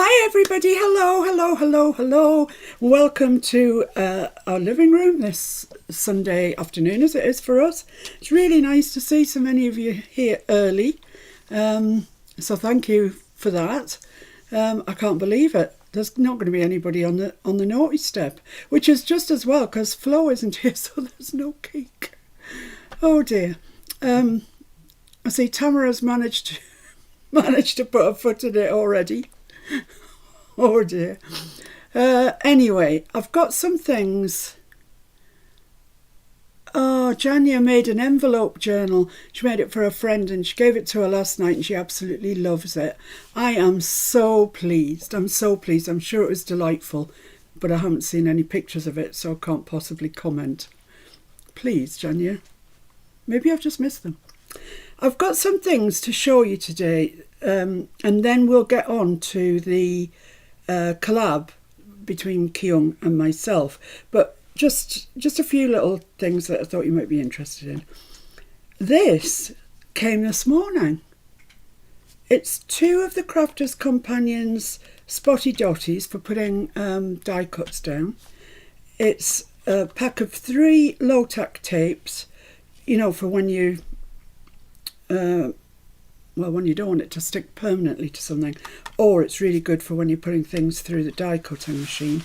Hi everybody, hello. Welcome to our living room this Sunday afternoon as it is for us. It's really nice to see so many of you here early, so thank you for that. I can't believe it. There's not going to be anybody on the naughty step, which is just as well because Flo isn't here, so there's no cake. Oh dear. I see Tamara's managed to put her foot in it already. Oh dear. Anyway, I've got some things. Oh, Janya made an envelope journal. She made it for a friend and she gave it to her last night and she absolutely loves it. I am so pleased. I'm sure it was delightful, but I haven't seen any pictures of it, so I can't possibly comment. Please, Janya. Maybe I've just missed them. I've got some things to show you today, and then we'll get on to the collab between Kyung and myself. But just a few little things that I thought you might be interested in. This came this morning. It's 2 of the Crafter's Companions Spotty Dotties for putting die cuts down. It's a pack of 3 low-tack tapes, you know, for when you when you don't want it to stick permanently to something, or it's really good for when you're putting things through the die cutting machine.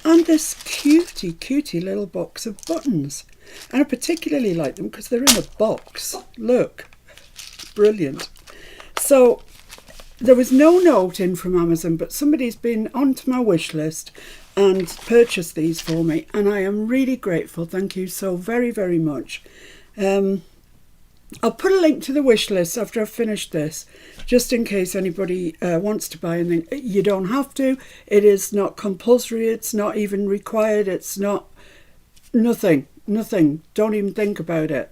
And this cutie little box of buttons, and I particularly like them because they're in a box. Look, brilliant. So there was no note in from Amazon, but somebody's been onto my wish list and purchased these for me, and I am really grateful. Thank you so very much. I'll put a link to the wish list after I've finished this, just in case anybody wants to buy anything. You don't have to. It is not compulsory. It's not even required. It's not nothing. Don't even think about it.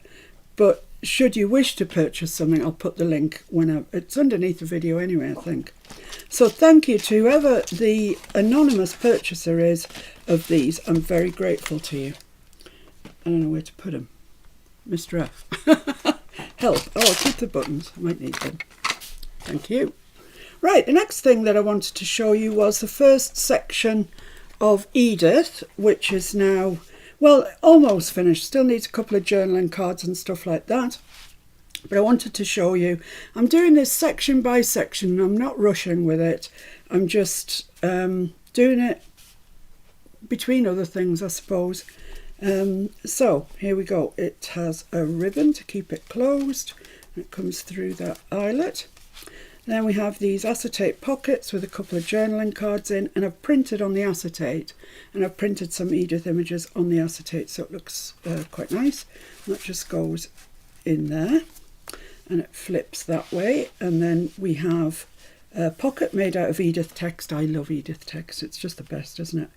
But should you wish to purchase something, I'll put the link it's underneath the video anyway, I think. So thank you to whoever the anonymous purchaser is of these. I'm very grateful to you. I don't know where to put them. Mr. F. Help. Oh, I'll keep the buttons. I might need them. Thank you. Right, the next thing that I wanted to show you was the first section of Edith, which is now, well, almost finished. Still needs a couple of journaling cards and stuff like that. But I wanted to show you. I'm doing this section by section. I'm not rushing with it. I'm just doing it between other things, I suppose. So here we go. It has a ribbon to keep it closed. It comes through that eyelet. Then we have these acetate pockets with a couple of journaling cards in, and I've printed on the acetate, and I've printed some Edith images on the acetate, so it looks quite nice. And that just goes in there and it flips that way. And then we have a pocket made out of Edith text. I love Edith text. It's just the best, isn't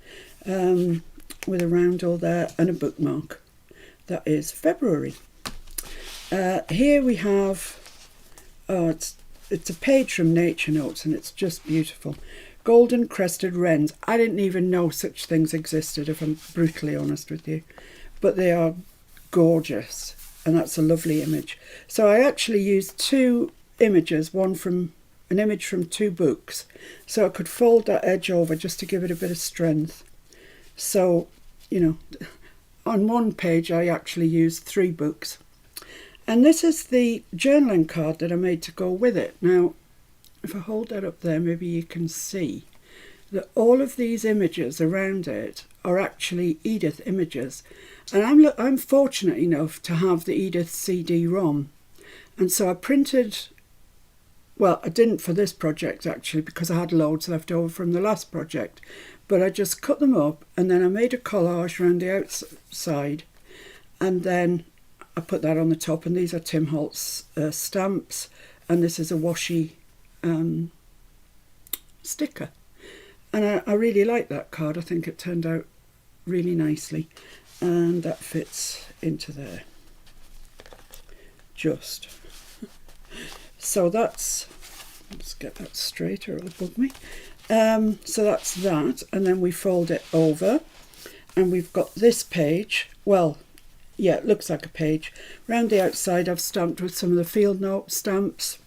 it? With a roundel there and a bookmark. That is February. Here we have, it's a page from Nature Notes, and it's just beautiful. Golden crested wrens. I didn't even know such things existed, if I'm brutally honest with you, but they are gorgeous, and that's a lovely image. So I actually used 2 images, an image from 2 books, so I could fold that edge over just to give it a bit of strength. So, you know, on one page I actually used 3 books. And this is the journaling card that I made to go with it. Now, if I hold that up there, maybe you can see that all of these images around it are actually Edith images. And I'm fortunate enough to have the Edith CD-ROM. And so I printed, well, I didn't for this project actually, because I had loads left over from the last project. But I just cut them up, and then I made a collage around the outside, and then I put that on the top. And these are Tim Holtz stamps, and this is a washi sticker. And I really like that card. I think it turned out really nicely, and that fits into there. Just. So let's get that straight or it'll bug me. So that's that, and then we fold it over, and we've got this page. Well, yeah, it looks like a page. Round the outside I've stamped with some of the field note stamps,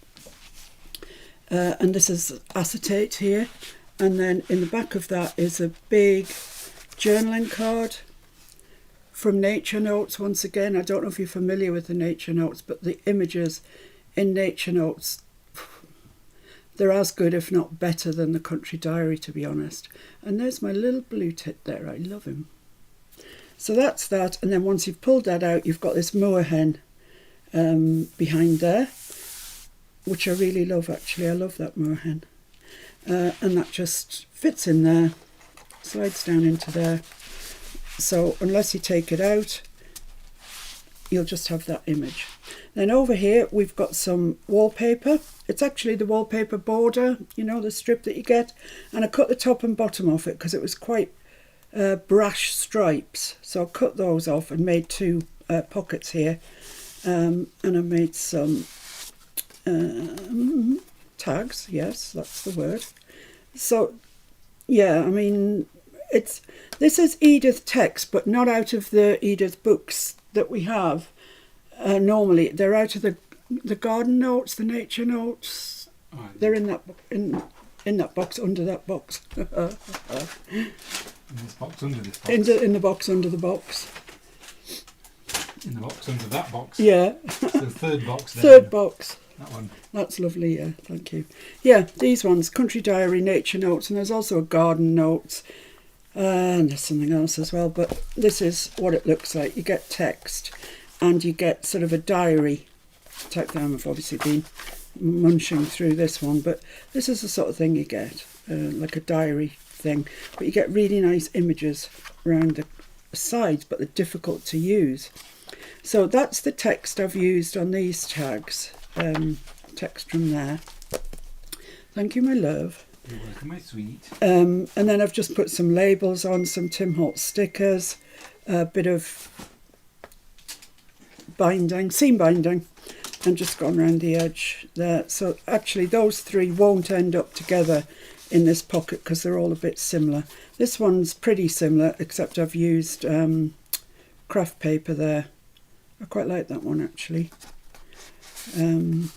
and this is acetate here, And then in the back of that is a big journaling card from Nature Notes. Once again, I don't know if you're familiar with the Nature Notes, but the images in Nature Notes, they're as good, if not better, than the Country Diary, to be honest. And there's my little blue tit there. I love him. So that's that. And then once you've pulled that out, you've got this moorhen behind there, which I really love, actually. I love that moorhen. And that just fits in there, slides down into there. So unless you take it out, you'll just have that image. Then over here we've got some wallpaper. It's actually the wallpaper border, you know, the strip that you get. And I cut the top and bottom off it because it was quite brash stripes. So I cut those off and made two pockets here. And I made some tags, yes, that's the word. So yeah, I mean, this is Edith text, but not out of the Edith books that we have. Normally they're out of the garden notes, the nature notes. Oh, they're in that box, under that box. In this box under this box. In the box under the box. In the box under that box. Yeah. The third box. Third box. That one. That's lovely, yeah, thank you. Yeah, these ones, Country Diary, Nature Notes, and there's also a Garden Notes, and there's something else as well, but this is what it looks like. You get text, and you get sort of a diary type thing. I've obviously been munching through this one, but this is the sort of thing you get, like a diary thing, but you get really nice images around the sides, but they're difficult to use. So that's the text I've used on these tags. Text from there. Thank you, my love. You're welcome, my sweet. And then I've just put some labels on, some Tim Holtz stickers, a bit of binding, seam binding, and just gone around the edge there. So actually those three won't end up together in this pocket because they're all a bit similar. This one's pretty similar, except I've used craft paper there. I quite like that one, actually. And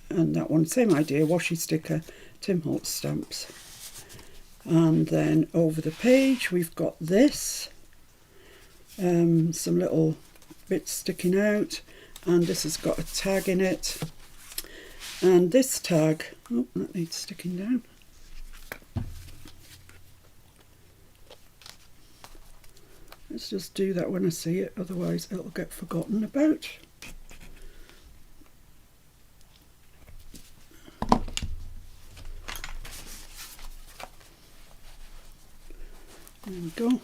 that one, same idea, washi sticker, Tim Holtz stamps. And then over the page we've got this, some little bits sticking out, and this has got a tag in it. And this tag, oh, that needs sticking down. Let's just do that when I see it, otherwise it'll get forgotten about. There we go.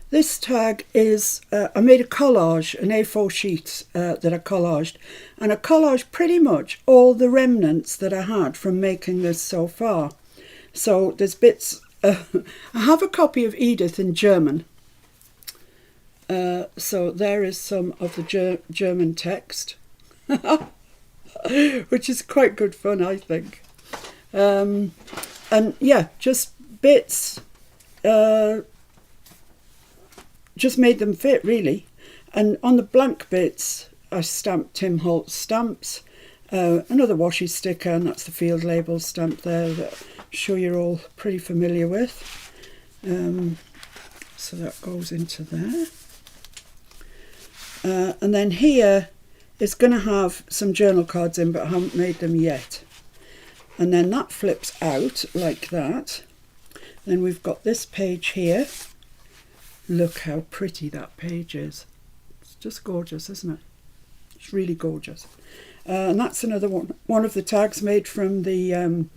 This tag is, I made a collage, an A4 sheet that I collaged, and I collaged pretty much all the remnants that I had from making this so far. So there's bits, I have a copy of Edith in German. So there is some of the German text, which is quite good fun, I think. And yeah, just bits, just made them fit, really. And on the blank bits, I stamped Tim Holtz stamps, another washi sticker, and that's the field label stamp there that I'm sure you're all pretty familiar with. So that goes into there. And then here is going to have some journal cards in, but I haven't made them yet. And then that flips out like that. Then we've got this page here. Look how pretty that page is. It's just gorgeous, isn't it? It's really gorgeous. And that's another one of the tags made from the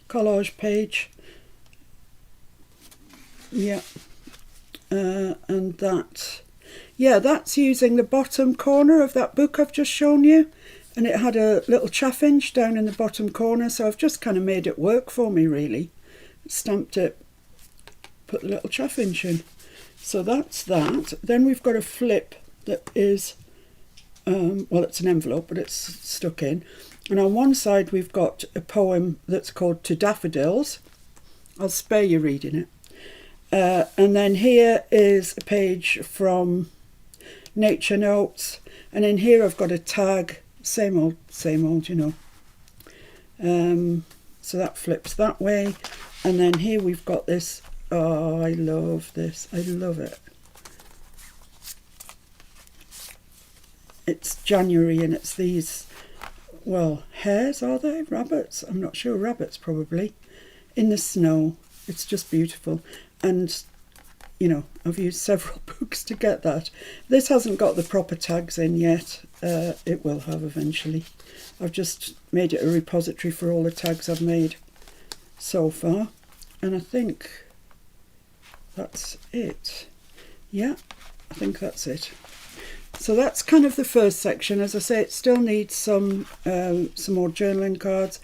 collage page. Yeah. And that... yeah, that's using the bottom corner of that book I've just shown you, and it had a little chaffinch down in the bottom corner, so I've just kind of made it work for me, really. Stamped it, put the little chaffinch in. So that's that. Then we've got a flip that is, well, it's an envelope, but it's stuck in. And on one side we've got a poem that's called To Daffodils. I'll spare you reading it. And then here is a page from Nature Notes, and in here I've got a tag, same old, you know. So that flips that way. And then here we've got this. Oh, I love this. I love it. It's January and it's these, well, hares, are they? Rabbits? I'm not sure. Rabbits, probably. In the snow. It's just beautiful. And, you know, I've used several books to get that. This hasn't got the proper tags in yet. It will have eventually. I've just made it a repository for all the tags I've made so far. And I think that's it. Yeah, I think that's it. So that's kind of the first section. As I say, it still needs some more journaling cards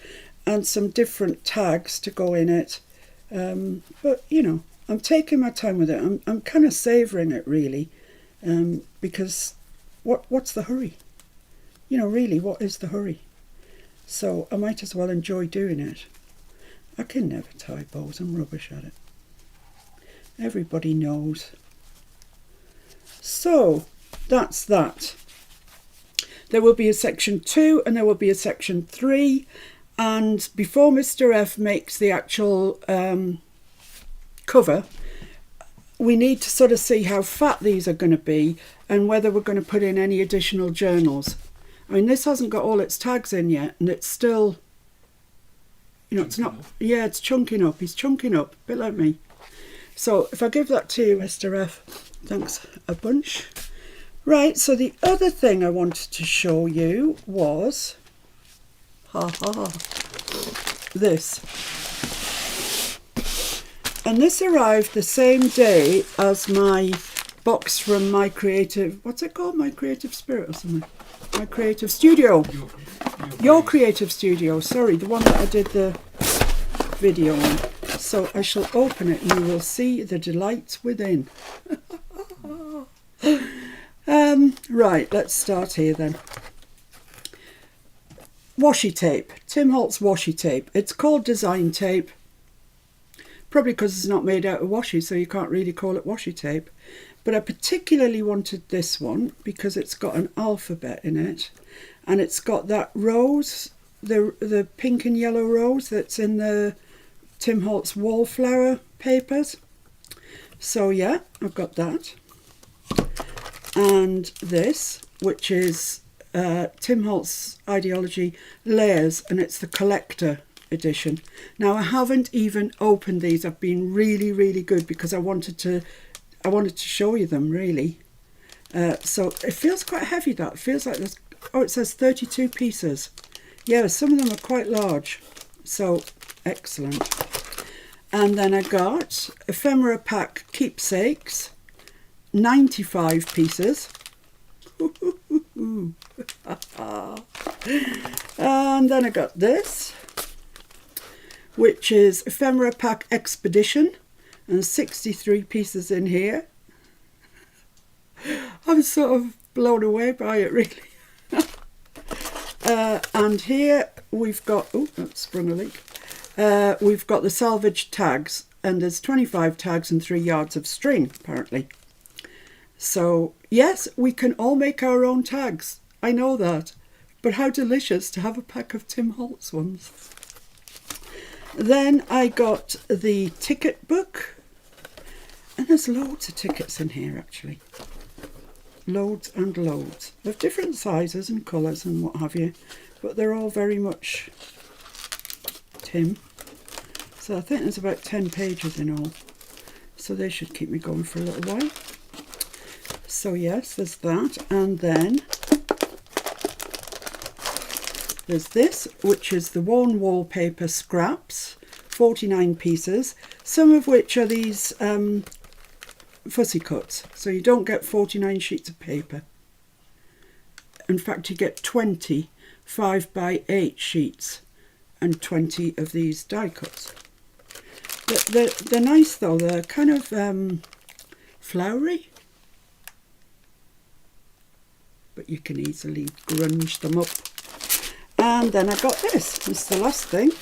and some different tags to go in it. But, you know, I'm taking my time with it. I'm kind of savouring it, really, because what's the hurry? You know, really, what is the hurry? So I might as well enjoy doing it. I can never tie bows. I'm rubbish at it. Everybody knows. So that's that. There will be a section 2 and there will be a section 3. And before Mr. F makes the actual cover, we need to sort of see how fat these are going to be and whether we're going to put in any additional journals. I mean, this hasn't got all its tags in yet, and it's still, you know, it's not, yeah, it's chunking up. He's chunking up, a bit like me. So if I give that to you, Mr. F, thanks a bunch. Right, so the other thing I wanted to show you was, this. And this arrived the same day as my box from my creative, what's it called? My Creative Spirit or something? My Creative Studio. Your Creative Studio, sorry, the one that I did the video on. So I shall open it and you will see the delights within. Right, let's start here then. Washi tape, Tim Holtz washi tape. It's called design tape, probably because it's not made out of washi, so you can't really call it washi tape. But I particularly wanted this one because it's got an alphabet in it, and it's got that rose, the pink and yellow rose that's in the Tim Holtz wallflower papers. So yeah, I've got that. And this, which is Tim Holtz Ideology Layers, and it's the collector edition. Now I haven't even opened these. I've been really, really good because I wanted to show you them, really. So it feels quite heavy, that. It feels like there's, oh, it says 32 pieces. Yeah, some of them are quite large. So excellent. And then I got ephemera pack keepsakes, 95 pieces. And then I got this, which is ephemera pack expedition, and 63 pieces in here. I'm sort of blown away by it, really. And here we've got, oh, that sprung a leak. We've got the salvage tags, and there's 25 tags and 3 yards of string, apparently. So, yes, we can all make our own tags. I know that. But how delicious to have a pack of Tim Holtz ones. Then I got the ticket book. And there's loads of tickets in here, actually. Loads and loads. Of different sizes and colours and what have you. But they're all very much Tim. So I think there's about 10 pages in all. So they should keep me going for a little while. So yes, there's that. And then there's this, which is the worn wallpaper scraps, 49 pieces, some of which are these fussy cuts. So you don't get 49 sheets of paper. In fact, you get 20 5x8 sheets and 20 of these die cuts. They're nice though, they're kind of flowery. But you can easily grunge them up. And then I got this. This is the last thing.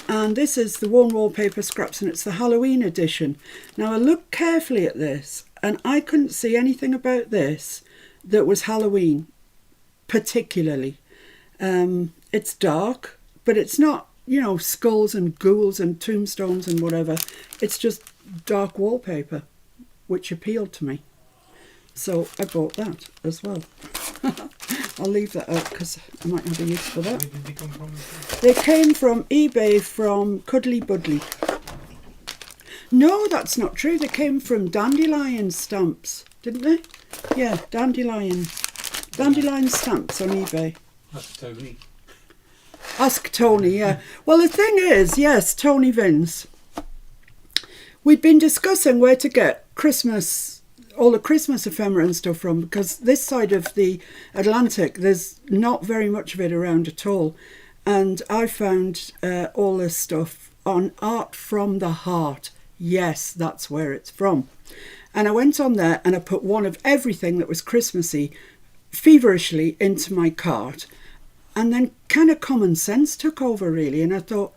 And this is the worn wallpaper scraps, and it's the Halloween edition. Now I looked carefully at this and I couldn't see anything about this that was Halloween particularly. It's dark, but it's not you know, skulls and ghouls and tombstones and whatever. It's just dark wallpaper, which appealed to me. So I bought that as well. I'll leave that out because I might have a use for that. Where did they come from? They came from eBay from Cuddly Buddly. No, that's not true. They came from dandelion stamps, didn't they? Yeah, dandelion stamps on eBay. That's Tony. Ask Tony, yeah. Well, the thing is, yes, Tony Vince. We'd been discussing where to get Christmas, all the Christmas ephemera and stuff from, because this side of the Atlantic, there's not very much of it around at all. And I found all this stuff on Art from the Heart. Yes, that's where it's from. And I went on there and I put one of everything that was Christmassy feverishly into my cart. And then kind of common sense took over, really. And I thought,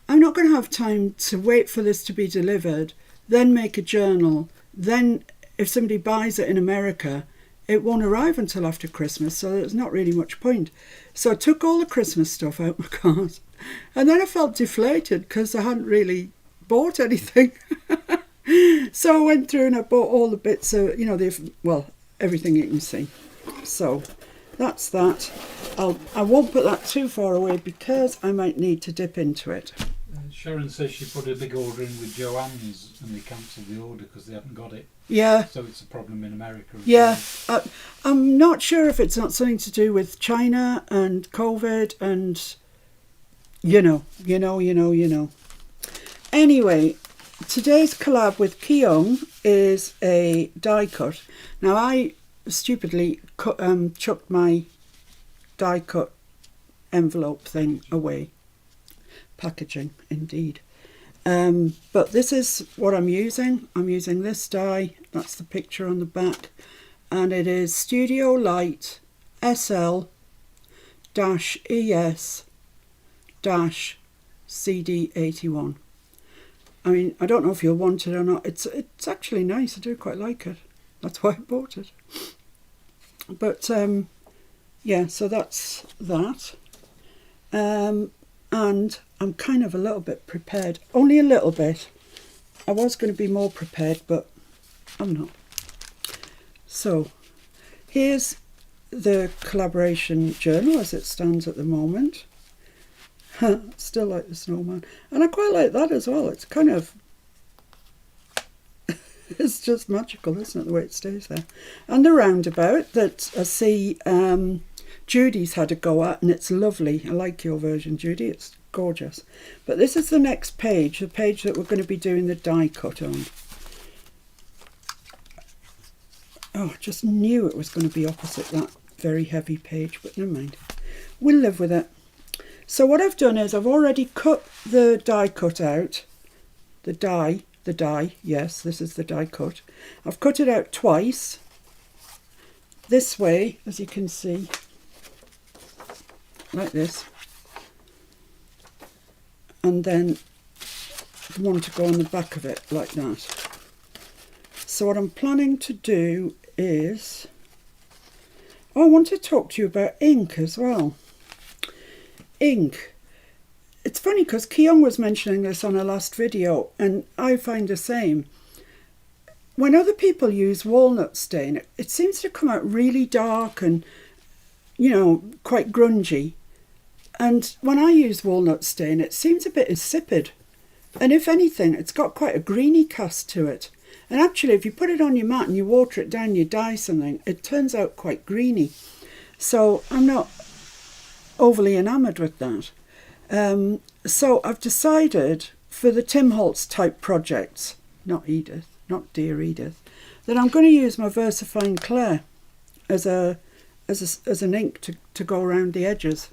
I'm not going to have time to wait for this to be delivered, then make a journal. Then if somebody buys it in America, it won't arrive until after Christmas. So there's not really much point. So I took all the Christmas stuff out my cart. And then I felt deflated because I hadn't really bought anything. So I went through and I bought all the bits of, you know, everything you can see. So that's that. I won't put that too far away because I might need to dip into it. Sharon says she put a big order in with Joann's and they cancelled the order because they haven't got it. Yeah. So it's a problem in America. Yeah. I'm not sure if it's not something to do with China and COVID and you know. Anyway, today's collab with Kyung is a die cut. Now I stupidly chucked my die cut envelope thing away. Packaging, indeed. But this is what I'm using. I'm using this die. That's the picture on the back. And it is Studio Light SL-ES-CD81. I mean, I don't know if you'll want it or not. It's actually nice. I do quite like it. That's why I bought it. But yeah, so that's that. And I'm kind of a little bit prepared. Only a little bit. I was going to be more prepared, but I'm not. So here's the collaboration journal as it stands at the moment. Still like the snowman. And I quite like that as well. It's kind of... it's just magical, isn't it, the way it stays there. And the roundabout that I see Judy's had a go at, and it's lovely. I like your version, Judy. It's gorgeous. But this is the next page, the page that we're going to be doing the die cut on. Oh, I just knew it was going to be opposite that very heavy page, but never mind. We'll live with it. So what I've done is I've already cut the die cut out. The die, yes, this is the die cut. I've cut it out twice. This way, as you can see, like this. And then the one to go on the back of it, like that. So what I'm planning to do is... Oh, I want to talk to you about ink as well. Ink. It's funny because Kyung was mentioning this on her last video, and I find the same. When other people use walnut stain, it seems to come out really dark and, you know, quite grungy. And when I use walnut stain, it seems a bit insipid. And if anything, it's got quite a greeny cast to it. And actually, if you put it on your mat and you water it down, you dye something, it turns out quite greeny. So I'm not overly enamoured with that. So I've decided for the Tim Holtz type projects, not Edith, not Dear Edith, that I'm going to use my VersaFine Clair as an ink to go around the edges.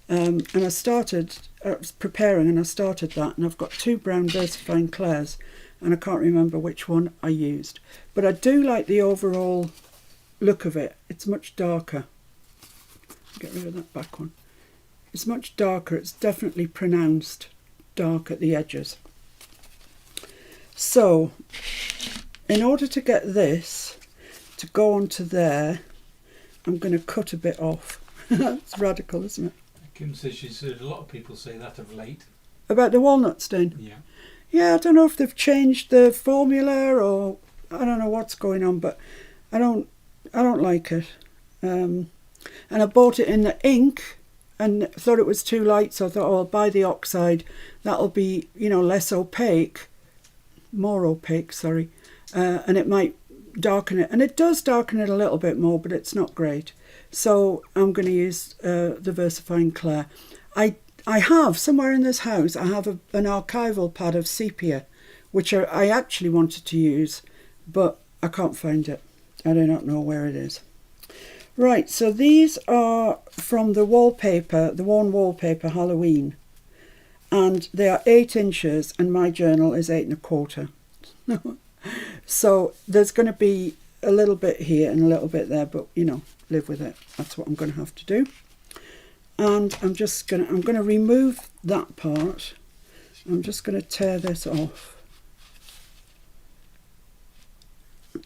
And I was preparing and I started that, and I've got 2 brown VersaFine Clairs, and I can't remember which one I used. But I do like the overall look of it. It's much darker. Get rid of that back one. It's much darker. It's definitely pronounced dark at the edges. So, in order to get this to go onto there, I'm going to cut a bit off. It's radical, isn't it? Kim says she's heard a lot of people say that of late. About the walnut stain? Yeah. Yeah, I don't know if they've changed the formula or I don't know what's going on, but I don't like it. And I bought it in the ink and thought it was too light, so I thought, oh, I'll buy the oxide. That'll be, less opaque, more opaque, sorry, and it might darken it. And it does darken it a little bit more, but it's not great. So I'm going to use the VersaFine Clair. I have, somewhere in this house, I have an archival pad of sepia, which I actually wanted to use, but I can't find it. I do not know where it is. Right, so these are from the wallpaper, the Worn Wallpaper Halloween. And they are 8 inches, and my journal is 8 1/4. So there's going to be a little bit here and a little bit there, but, live with it. That's what I'm going to have to do. And I'm going to remove that part. I'm just going to tear this off.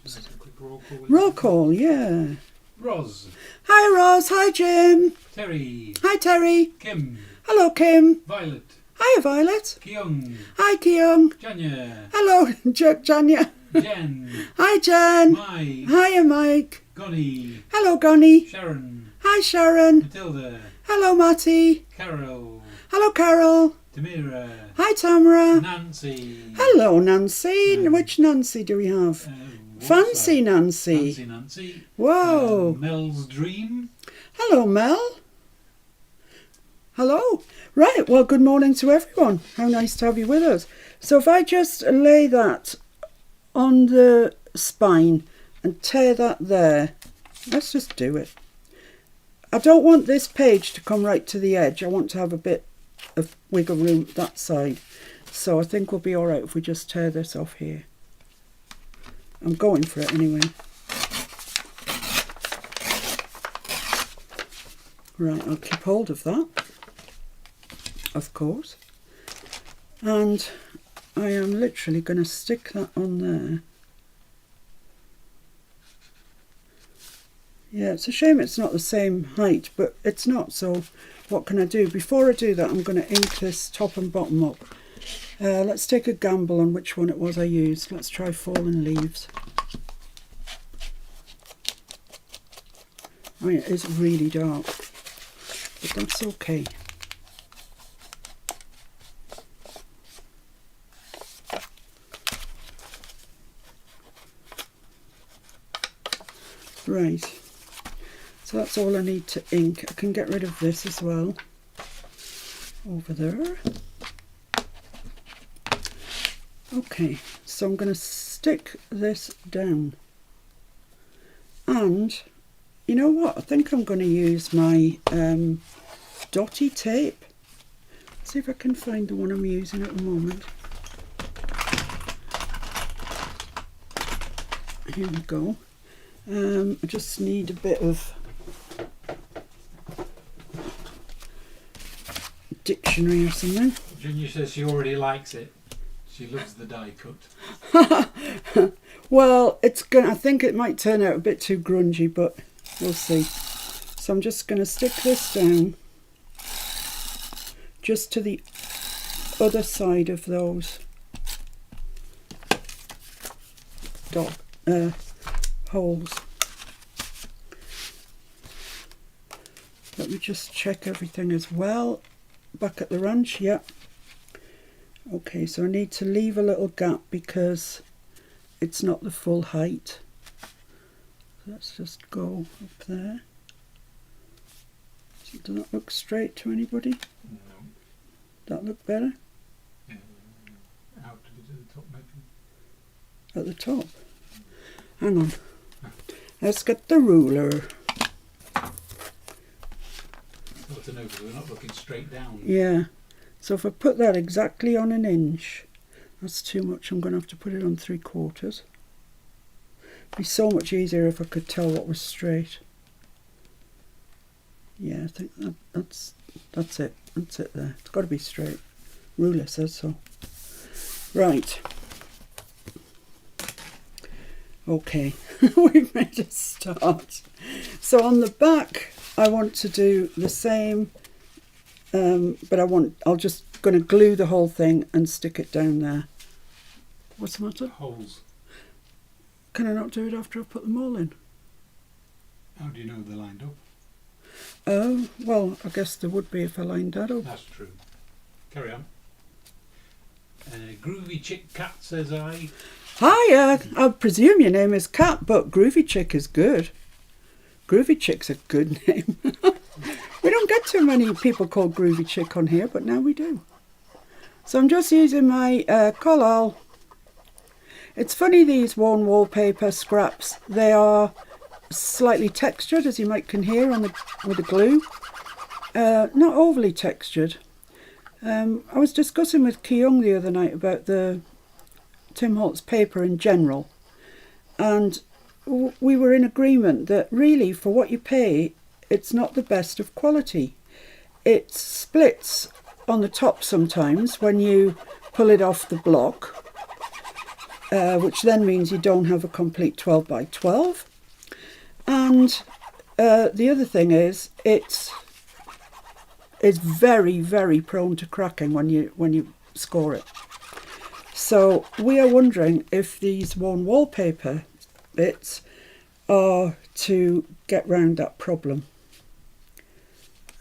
Just a quick roll call. Roll call, yeah. Roz. Hi Roz, hi Jim. Terry. Hi Terry. Kim. Hello Kim. Violet. Hiya Violet. Kyung. Hi Kyung. Janya. Hello Janya. Jen. Hi Jen. Mike. Hiya Mike. Gonnie. Hello Gonnie. Sharon. Hi Sharon. Matilda. Hello Matty. Carol. Hello Carol. Tamira. Hi Tamara. Nancy. Hello Nancy. Which Nancy do we have? Fancy Nancy. Fancy Nancy. Whoa. Mel's Dream. Hello Mel. Hello. Right, well, good morning to everyone. How nice to have you with us. So if I just lay that on the spine and tear that there, let's just do it. I don't want this page to come right to the edge. I want to have a bit of wiggle room that side. So I think we'll be all right if we just tear this off here. I'm going for it anyway. Right, I'll keep hold of that, of course. And I am literally going to stick that on there. Yeah, it's a shame it's not the same height, but it's not, so what can I do? Before I do that, I'm going to ink this top and bottom up. Let's take a gamble on which one it was I used. Let's try Fallen Leaves. I mean, it is really dark, but that's okay. Right, so that's all I need to ink. I can get rid of this as well, over there. Okay, so I'm going to stick this down. And, you know what, I think I'm going to use my dotty tape. See if I can find the one I'm using at the moment. Here we go. I just need a bit of dictionary or something. Junior says she already likes it. She loves the die cut. Well, I think it might turn out a bit too grungy, but we'll see. So I'm just going to stick this down just to the other side of those holes. Let me just check everything as well. Back at the ranch, yeah. Okay, so I need to leave a little gap because it's not the full height. Let's just go up there. Does that look straight to anybody? No. That look better? Out to the top, maybe. At the top? Hang on. Let's get the ruler. Well, to know because we're not looking straight down. Yeah. So if I put that exactly on 1 inch, that's too much. I'm going to have to put it on 3/4. It'd be so much easier if I could tell what was straight. Yeah, I think that's it. That's it there. It's got to be straight. Ruler says so. Right. Okay, we've made a start. So on the back, I want to do the same but I'll just going to glue the whole thing and stick it down there. What's the matter? Holes. Can I not do it after I've put them all in? How do you know they're lined up? Oh, well, I guess there would be if I lined that up. That's true. Carry on. Groovy Chick Cat says I. Hi, I presume your name is Cat, but Groovy Chick is good. Groovy Chick's a good name. We don't get too many people called Groovy Chick on here, but now we do. So I'm just using my Collal. It's funny, these worn wallpaper scraps, they are slightly textured, as you might can hear with the glue. Not overly textured. I was discussing with Kyung the other night about the Tim Holtz paper in general, and we were in agreement that really for what you pay, it's not the best of quality. It splits on the top sometimes when you pull it off the block, which then means you don't have a complete 12 by 12. And the other thing is, it's very, very prone to cracking when you score it. So we are wondering if these worn wallpaper bits are to get round that problem.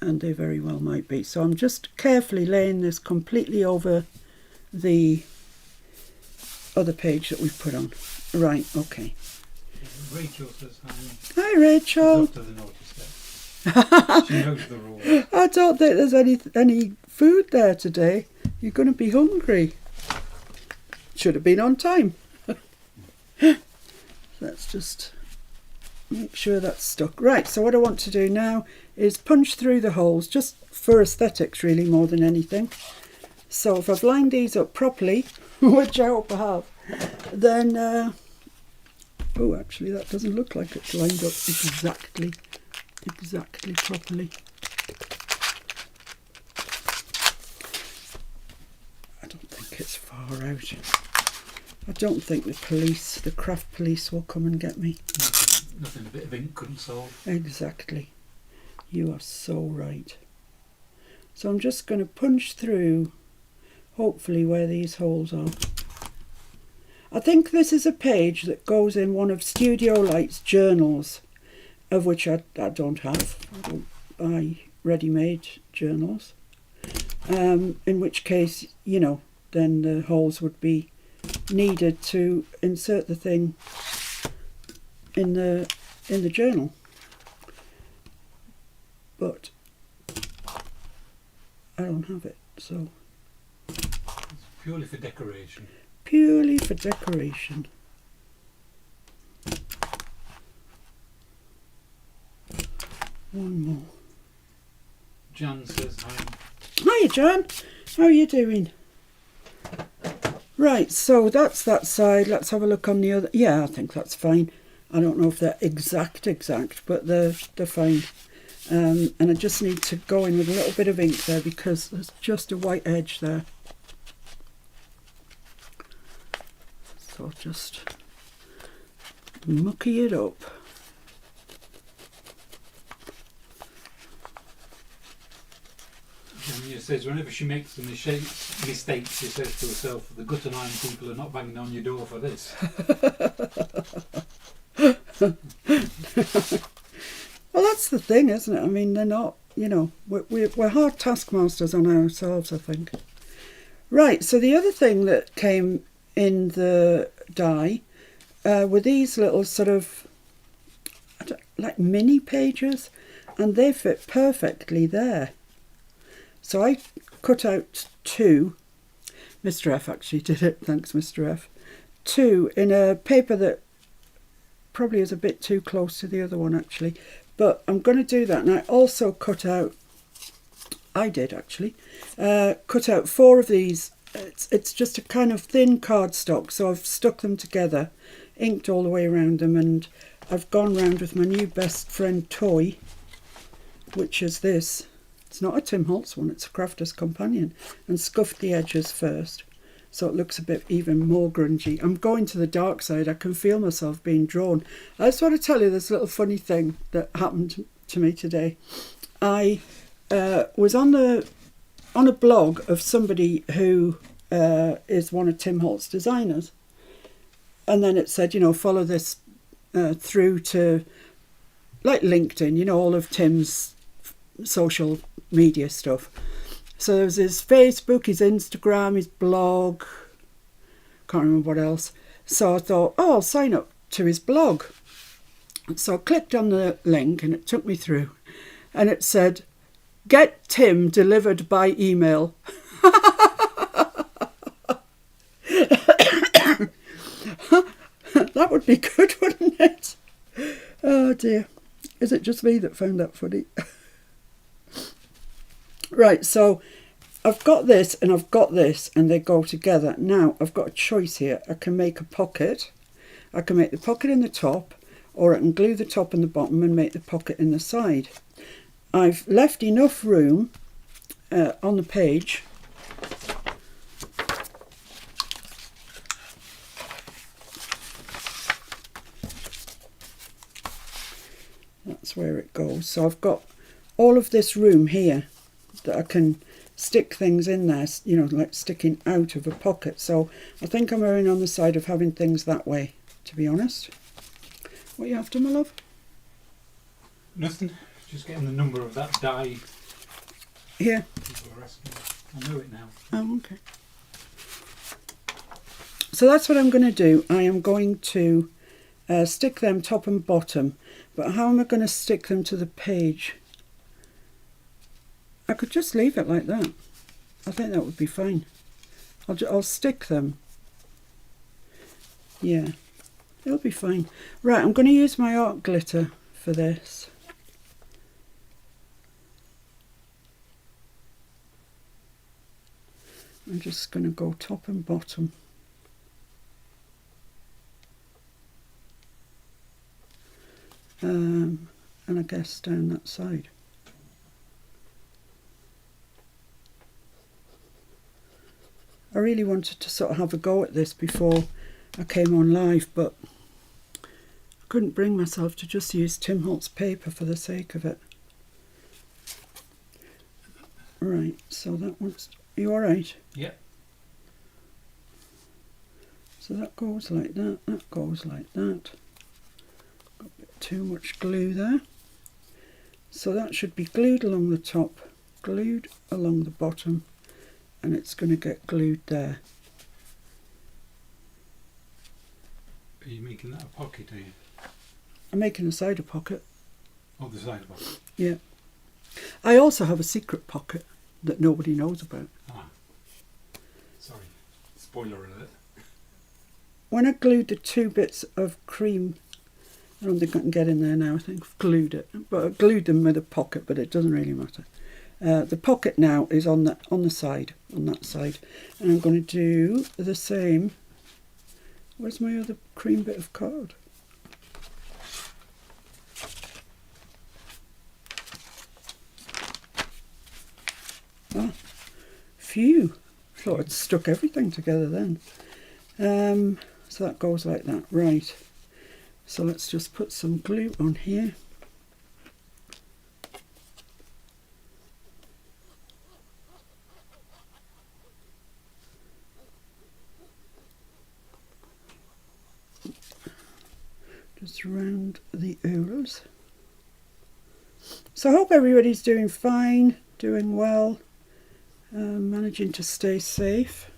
And they very well might be. So I'm just carefully laying this completely over the other page that we've put on. Right, okay. Rachel says hi. Hi, Rachel. She's up to the notice there. She knows the rules. I don't think there's any food there today. You're going to be hungry. Should have been on time. Let's just make sure that's stuck. Right, so what I want to do now is punch through the holes, just for aesthetics really more than anything. So if I've lined these up properly, which I hope I have, then, oh actually that doesn't look like it's lined up exactly properly. I don't think it's far out. I don't think the craft police will come and get me. Nothing a bit of ink couldn't solve. Exactly. You are so right. So I'm just going to punch through, hopefully, where these holes are. I think this is a page that goes in one of Studio Light's journals, of which I don't have. I don't buy ready-made journals. In which case, you know, then the holes would be needed to insert the thing in the journal. But I don't have it, so it's purely for decoration. Purely for decoration. One more. Jan says hi. Hiya, Jan. How are you doing? Right, so that's that side. Let's have a look on the other. Yeah, I think that's fine. I don't know if they're exact, but they're fine. And I just need to go in with a little bit of ink there because there's just a white edge there. So I'll just mucky it up. Jamia says whenever she makes a mistake, she says to herself, the gutter line people are not banging on your door for this. Well, that's the thing, isn't it? I mean, they're not, you know, we're hard taskmasters on ourselves, I think. Right, so the other thing that came in the die were these little sort of, like mini pages, and they fit perfectly there. So I cut out two. Mr. F actually did it, thanks Mr. F. Two in a paper that probably is a bit too close to the other one actually. But I'm going to do that. And I also cut out, cut out four of these. It's just a kind of thin cardstock. So I've stuck them together, inked all the way around them. And I've gone round with my new best friend toy, which is this. It's not a Tim Holtz one, it's a Crafter's Companion. And scuffed the edges first, so it looks a bit even more grungy. I'm going to the dark side. I can feel myself being drawn. I just want to tell you this little funny thing that happened to me today. I was on the on a blog of somebody who is one of Tim Holt's designers. And then it said, follow this through to, like LinkedIn, all of Tim's social media stuff. So there's his Facebook, his Instagram, his blog, can't remember what else. So I thought, I'll sign up to his blog. So I clicked on the link and it took me through. And it said, get Tim delivered by email. That would be good, wouldn't it? Oh dear. Is it just me that found that funny? Right, so I've got this and I've got this and they go together. Now I've got a choice here. I can make a pocket. I can make the pocket in the top, or I can glue the top and the bottom and make the pocket in the side. I've left enough room on the page that's where it goes. So I've got all of this room here that I can stick things in there, like sticking out of a pocket. So I think I'm erring on the side of having things that way, to be honest. What are you after, my love? Nothing. Just getting the number of that die. Here. People are asking. I know it now. Oh, okay. So that's what I'm going to do. I am going to stick them top and bottom. But how am I going to stick them to the page? I could just leave it like that. I think that would be fine. I'll stick them. Yeah, it'll be fine. Right, I'm going to use my art glitter for this. I'm just going to go top and bottom. And I guess down that side. I really wanted to sort of have a go at this before I came on live, but I couldn't bring myself to just use Tim Holtz paper for the sake of it. Right, so that one's... Are you alright? Yep. So that goes like that, that goes like that. Got a bit too much glue there. So that should be glued along the top, glued along the bottom, and it's going to get glued there. Are you making that a pocket, are you? I'm making a cider pocket. Oh, the side pocket. Yeah. I also have a secret pocket that nobody knows about. Ah. Sorry. Spoiler alert. When I glued the two bits of cream, I don't think I can get in there now, I think I've glued it. But I glued them with a pocket, but it doesn't really matter. The pocket now is on the side, on that side. And I'm going to do the same. Where's my other cream bit of card? Ah, phew. Thought I'd stuck everything together then. So that goes like that. Right. So let's just put some glue on here. Just around the ools. So I hope everybody's doing fine, doing well, managing to stay safe.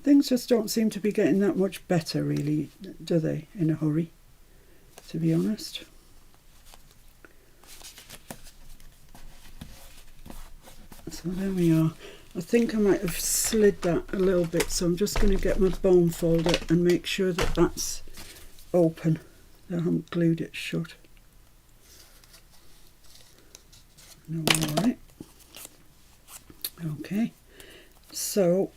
Things just don't seem to be getting that much better, really, do they, in a hurry, to be honest. So there we are. I think I might have slid that a little bit, so I'm just going to get my bone folder and make sure that that's open. I haven't glued it shut. No, all right. Okay, so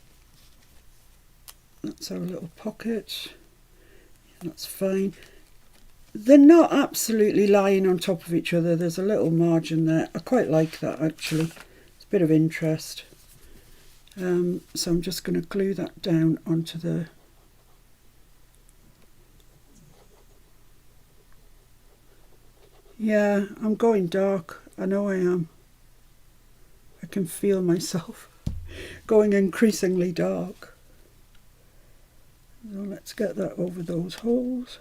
that's our little pocket. That's fine. They're not absolutely lying on top of each other. There's a little margin there. I quite like that, actually. It's a bit of interest. So I'm just going to glue that down onto the... Yeah, I'm going dark. I know I am. I can feel myself going increasingly dark. So let's get that over those holes.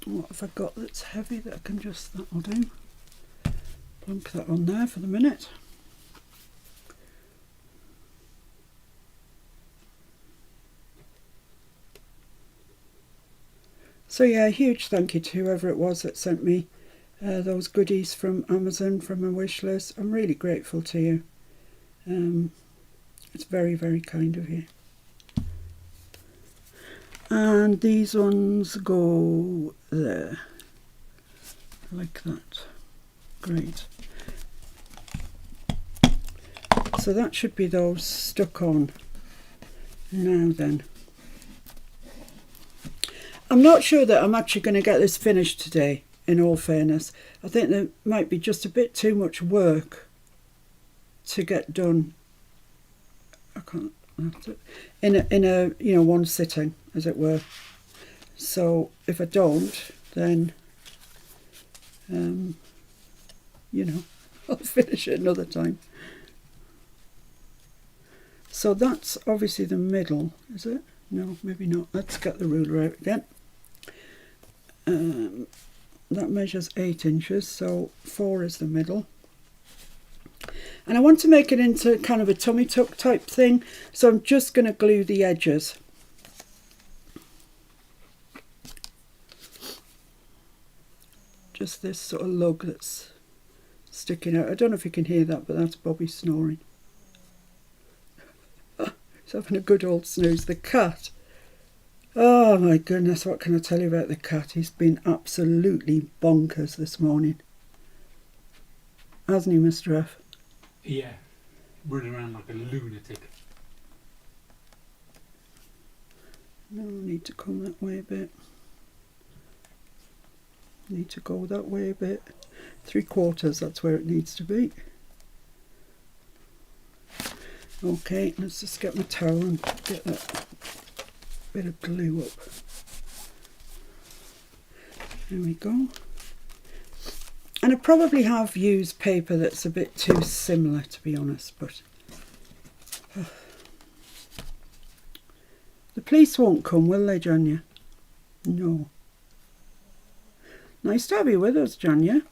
What have I got that's heavy that I can just, that'll do. Plunk that on there for the minute. So yeah, a huge thank you to whoever it was that sent me those goodies from Amazon, from my wish list. I'm really grateful to you. It's very, very kind of you. And these ones go there, like that. Great. So that should be those stuck on. Now then. I'm not sure that I'm actually going to get this finished today, in all fairness. I think there might be just a bit too much work to get done. I can't have to, in a you know, one sitting, as it were. So if I don't, then you know, I'll finish it another time. So that's obviously the middle, is it? No, maybe not. Let's get the ruler out again. That measures 8 inches, so 4 is the middle. And I want to make it into kind of a tummy tuck type thing, so I'm just going to glue the edges. Just this sort of lug that's sticking out. I don't know if you can hear that, but that's Bobby snoring. He's having a good old snooze. The cat. Oh my goodness, what can I tell you about the cat? He's been absolutely bonkers this morning. Hasn't he, Mr. F? Yeah, running around like a lunatic. No, I need to come that way a bit. Need to go that way a bit. 3/4, that's where it needs to be. Okay, let's just get my towel and get that bit of glue up. There we go. And I probably have used paper that's a bit too similar, to be honest, but the police won't come, will they, Janya? No. Nice to have you with us, Janya.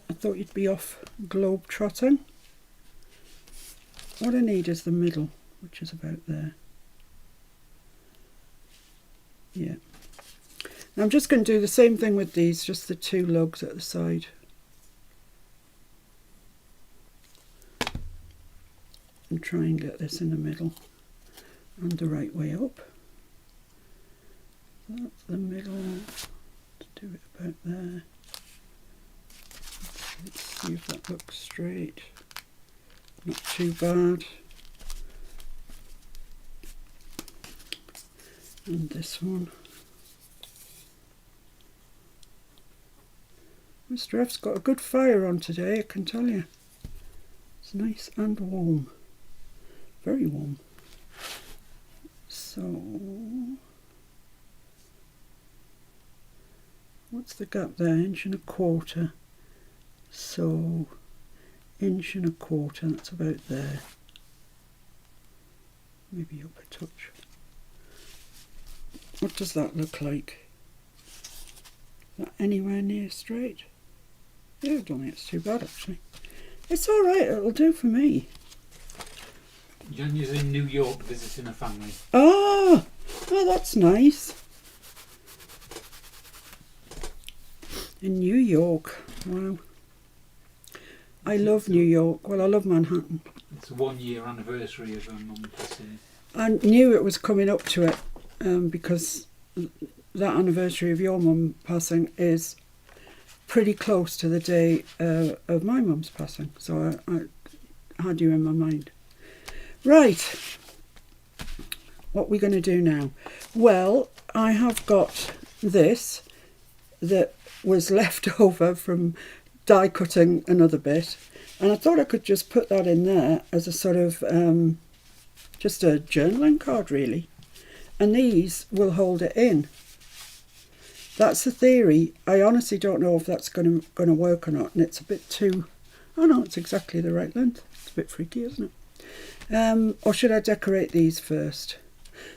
I thought you'd be off globe trotting. What I need is the middle, which is about there. Yeah. Now I'm just going to do the same thing with these, just the 2 lugs at the side. And try and get this in the middle and the right way up. That's the middle. Let's do it about there. Let's see if that looks straight. Not too bad. And this one. Mr. F's got a good fire on today, I can tell you. It's nice and warm. Very warm. So, what's the gap there? 1.25 inches. So, 1.25 inches, that's about there. Maybe up a touch. What does that look like? Is that anywhere near straight? Yeah, I don't think it's too bad actually. It's alright, it'll do for me. Janya's in New York visiting her family. Oh, that's nice. In New York, wow. I love New York. Well, I love Manhattan. It's a 1-year anniversary of her mum passing. I knew it was coming up to it because that anniversary of your mum passing is pretty close to the day of my mum's passing. So I had you in my mind. Right. What are we going to do now? Well, I have got this that was left over from die cutting another bit, and I thought I could just put that in there as a sort of just a journaling card really, and these will hold it in. That's the theory. I honestly don't know if that's going to work or not, and it's a bit too... Oh no, it's exactly the right length. It's a bit freaky, isn't it? Or should I decorate these first?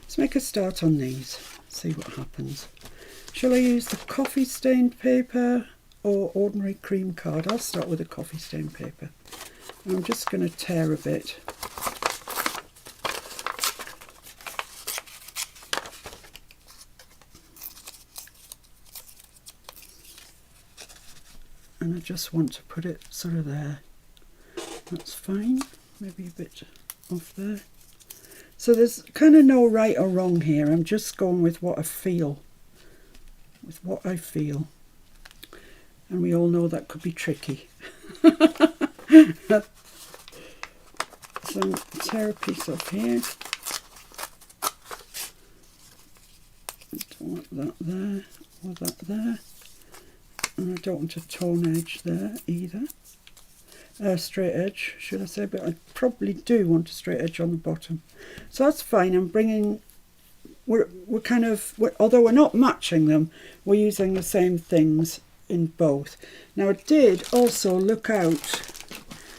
Let's make a start on these, see what happens. Shall I use the coffee stained paper or ordinary cream card? I'll start with the coffee stained paper. I'm just going to tear a bit. And I just want to put it sort of there. That's fine. Maybe a bit off there. So there's kind of no right or wrong here. I'm just going with what I feel. With what I feel. And we all know that could be tricky. So tear a piece off here. I don't want that there or that there. And I don't want a torn edge there either. Straight edge, should I say, but I probably do want a straight edge on the bottom. So that's fine. I'm bringing, we're kind of, although we're not matching them, we're using the same things in both. Now I did also look out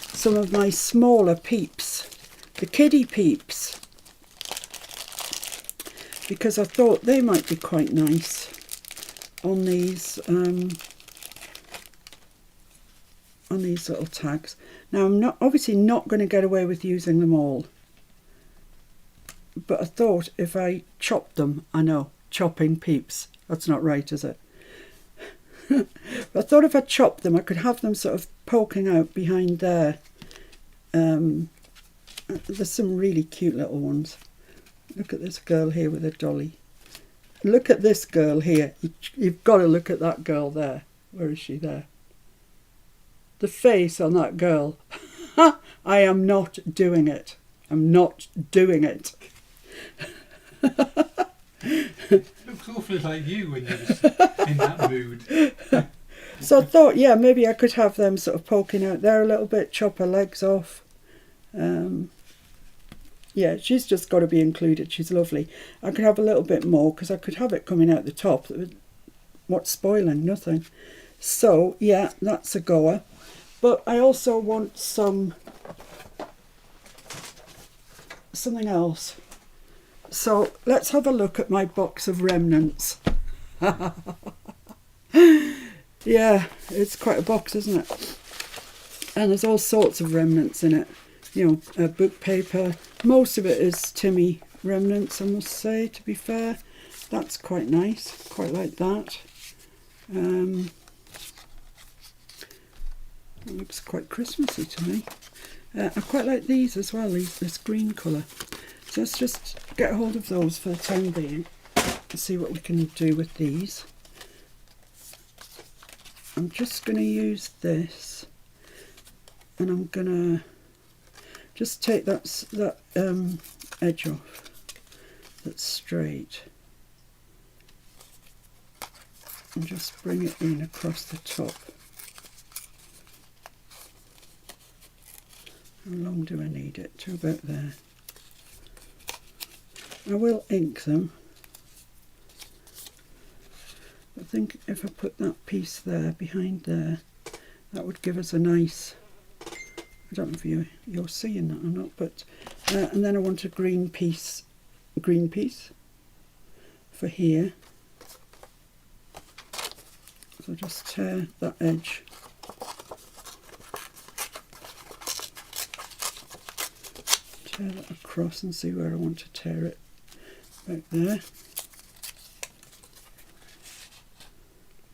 some of my smaller peeps, the kiddie peeps, because I thought they might be quite nice on these little tags. Now I'm obviously not going to get away with using them all, but I thought if I chopped them, I know, chopping peeps, that's not right, is it? But I thought if I chopped them, I could have them sort of poking out behind there. There's some really cute little ones. Look at this girl here with a dolly. Look at this girl here. You've got to look at that girl there. Where is she there? The face on that girl. I am not doing it. I'm not doing it. Looks awfully like you when you're in that mood. So I thought, yeah, maybe I could have them sort of poking out there a little bit, chop her legs off. Yeah, she's just got to be included. She's lovely. I could have a little bit more because I could have it coming out the top. What's spoiling? Nothing. So, yeah, that's a goer. But I also want something else. So let's have a look at my box of remnants. Yeah, it's quite a box, isn't it? And there's all sorts of remnants in it. You know, book paper. Most of it is Timmy remnants, I must say, to be fair. That's quite nice. Quite like that. It looks quite Christmassy to me. I quite like these as well, this green colour. So let's just get hold of those for the time being and see what we can do with these. I'm just going to use this, and I'm going to just take that edge off that's straight and just bring it in across the top. How long do I need it? To about there. I will ink them. I think if I put that piece there, behind there, that would give us a nice, I don't know if you're seeing that or not, but, and then I want a green piece for here. So just tear that edge. Tear that across and see where I want to tear it. Right there.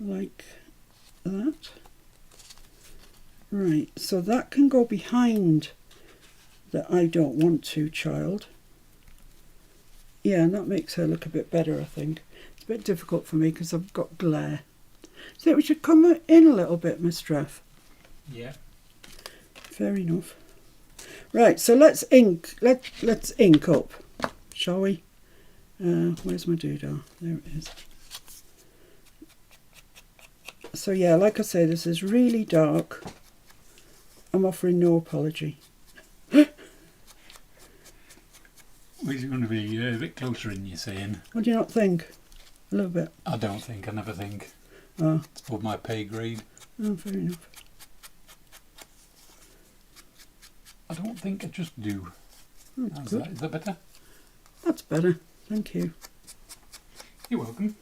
Like that. Right, so that can go behind the I don't want to child. Yeah, and that makes her look a bit better, I think. It's a bit difficult for me because I've got glare. So we should come in a little bit, Miss Treff. Yeah. Fair enough. Right, so let's ink. Let's ink up, shall we? Where's my doodah? There it is. So yeah, like I say, this is really dark. I'm offering no apology. Well, it's going to be a bit closer in, you're saying. What do you not think? A little bit. I don't think. I never think. Oh, It's above my pay grade. oh, fair enough. I don't think I just do. That's How's good. that? Is that better? That's better. Thank you. You're welcome.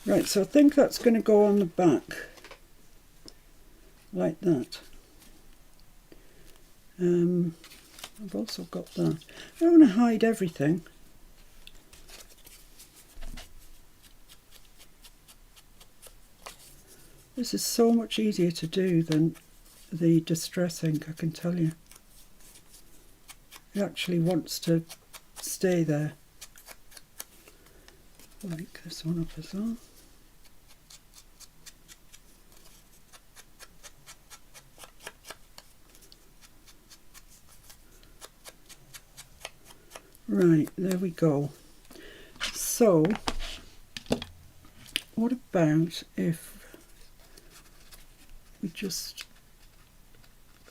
Right, so I think that's going to go on the back. Like that. I've also got that. I don't want to hide everything. This is so much easier to do than the distress ink, I can tell you. It actually wants to stay there. Like this one up as well. Right, there we go. So, what about if we just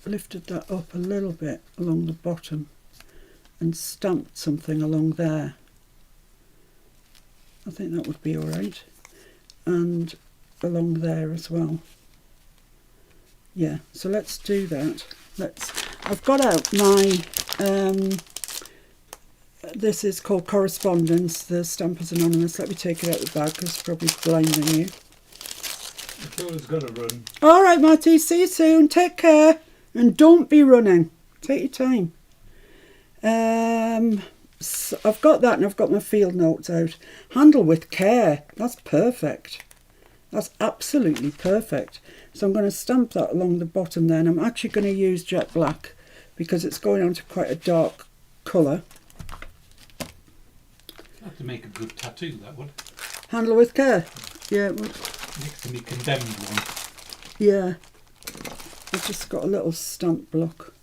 lifted that up a little bit along the bottom and stamped something along there? I think that would be alright. And along there as well. Yeah, so let's do that. I've got out my this is called Correspondence, the Stampers Anonymous. Let me take it out of the bag because it's probably blinding you. The tour's got to run. Alright, Marty, see you soon. Take care. And don't be running. Take your time. So I've got that and I've got my field notes out. Handle with care. That's perfect. That's absolutely perfect. So I'm going to stamp that along the bottom then. I'm actually going to use jet black because it's going on to quite a dark colour. Have to make a good tattoo, that would. Handle with care. Yeah, it would. Next to me condemned one. Yeah. I've just got a little stamp block.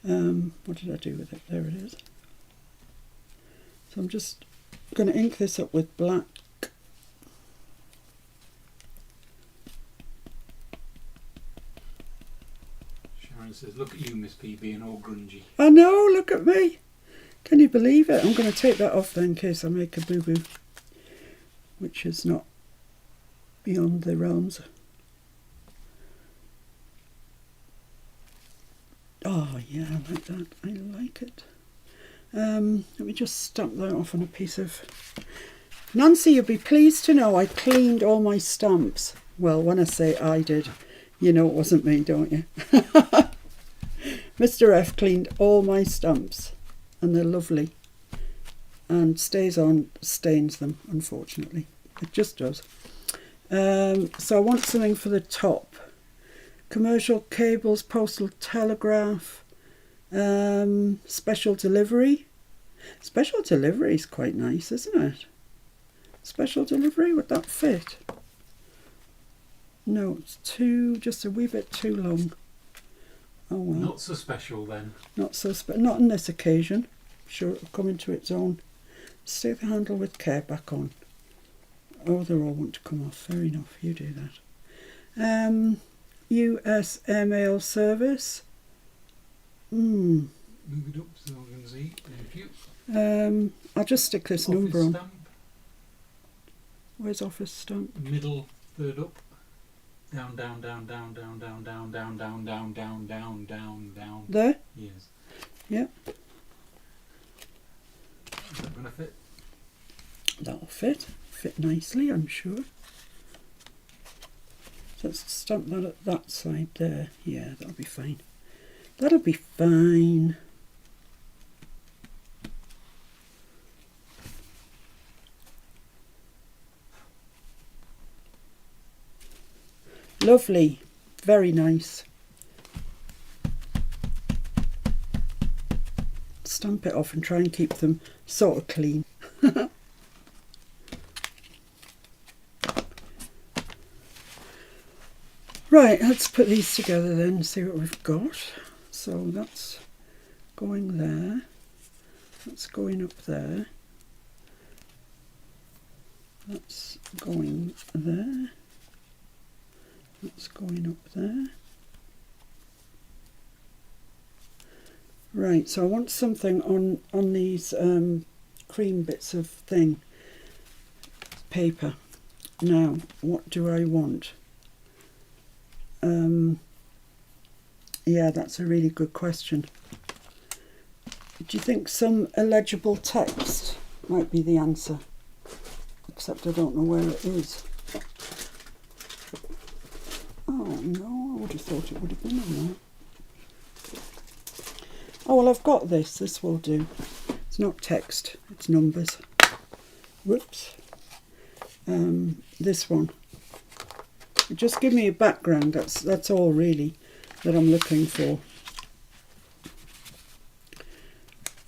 What did I do with it? There it is. So I'm just going to ink this up with black. Sharon says, look at you, Miss P, being all grungy. I know, look at me. Can you believe it? I'm going to take that off then in case I make a boo-boo, which is not beyond the realms. Oh yeah, I like that. I like it. Let me just stamp that off on a piece of... Nancy, you'll be pleased to know I cleaned all my stamps. Well, when I say I did, you know it wasn't me, don't you? Mr. F cleaned all my stamps and they're lovely. And stays on, stains them, unfortunately. It just does. So I want something for the top. Commercial cables, postal telegraph, special delivery. Special delivery is quite nice, isn't it? Special delivery, would that fit? No, it's just a wee bit too long. Oh well. Not so special then. Not so not on this occasion. I'm sure it'll come into its own. Stay the handle with care back on. Oh, they all want to come off. Fair enough, you do that. US mail service. Move it up so I can see. Thank you. I'll just stick this Office number on. stamp. Where's office stamp? Middle third up. Down, down, down, down, down, down, down, down, down, down, down, down, down, down. There? Yes. Yep. Is that going to fit? That'll fit. Fit nicely, I'm sure. So let's stamp that at that side there. Yeah, that'll be fine. That'll be fine. Lovely. Very nice. Stamp it off and try and keep them sort of clean. Right, let's put these together then and see what we've got. So that's going there. That's going up there. That's going there. That's going up there. Right, so I want something on these cream bits of thing. paper. Now, what do I want? Yeah, that's a really good question. Do you think some illegible text might be the answer? Except I don't know where it is. Oh no, I would have thought it would have been on there. Oh well, I've got this. This will do. It's not text, it's numbers. Whoops. This one. Just give me a background. That's all really that I'm looking for.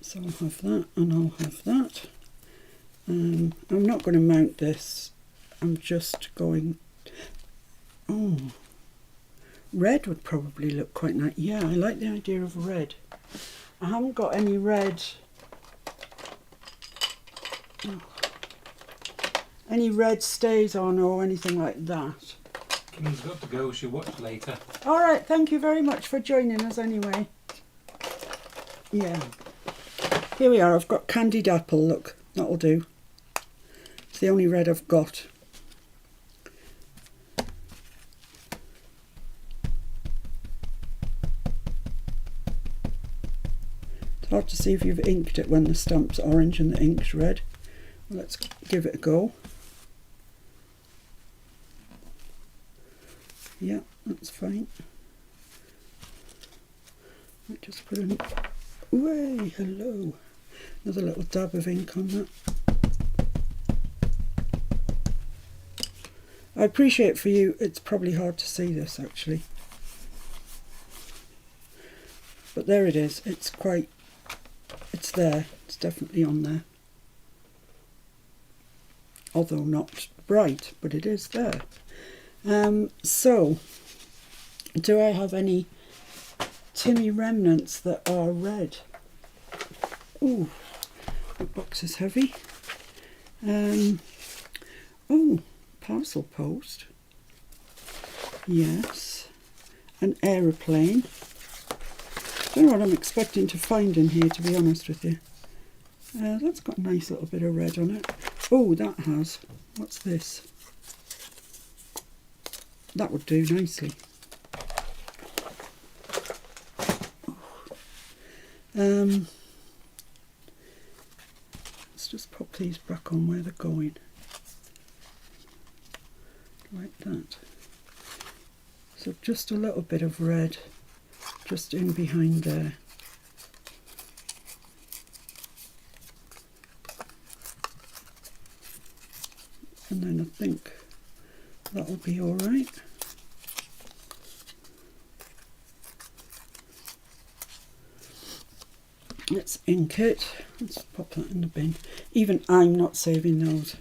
So I'll have that and I'll have that. I'm not going to mount this. I'm just going... Oh, red would probably look quite nice. Yeah, I like the idea of red. I haven't got any red... Oh. Any red stays on or anything like that. Kim's got to go, she'll watch later. Alright, thank you very much for joining us anyway. Yeah. Here we are, I've got candied apple, look, that'll do. It's the only red I've got. It's hard to see if you've inked it when the stamp's orange and the ink's red. Well, let's give it a go. Yeah, that's fine. I'll just put in... Way, hello. Another little dab of ink on that. I appreciate for you, it's probably hard to see this actually. But there it is, it's there, it's definitely on there. Although not bright, but it is there. So, do I have any Timmy remnants that are red? Ooh, the box is heavy. Oh, parcel post. Yes. An aeroplane. Don't know what I'm expecting to find in here, to be honest with you. That's got a nice little bit of red on it. Oh, that has. What's this? That would do nicely. Let's just pop these back on where they're going. Like that. So just a little bit of red just in behind there. And then I think that'll be all right. Let's ink it. Let's pop that in the bin. Even I'm not saving those.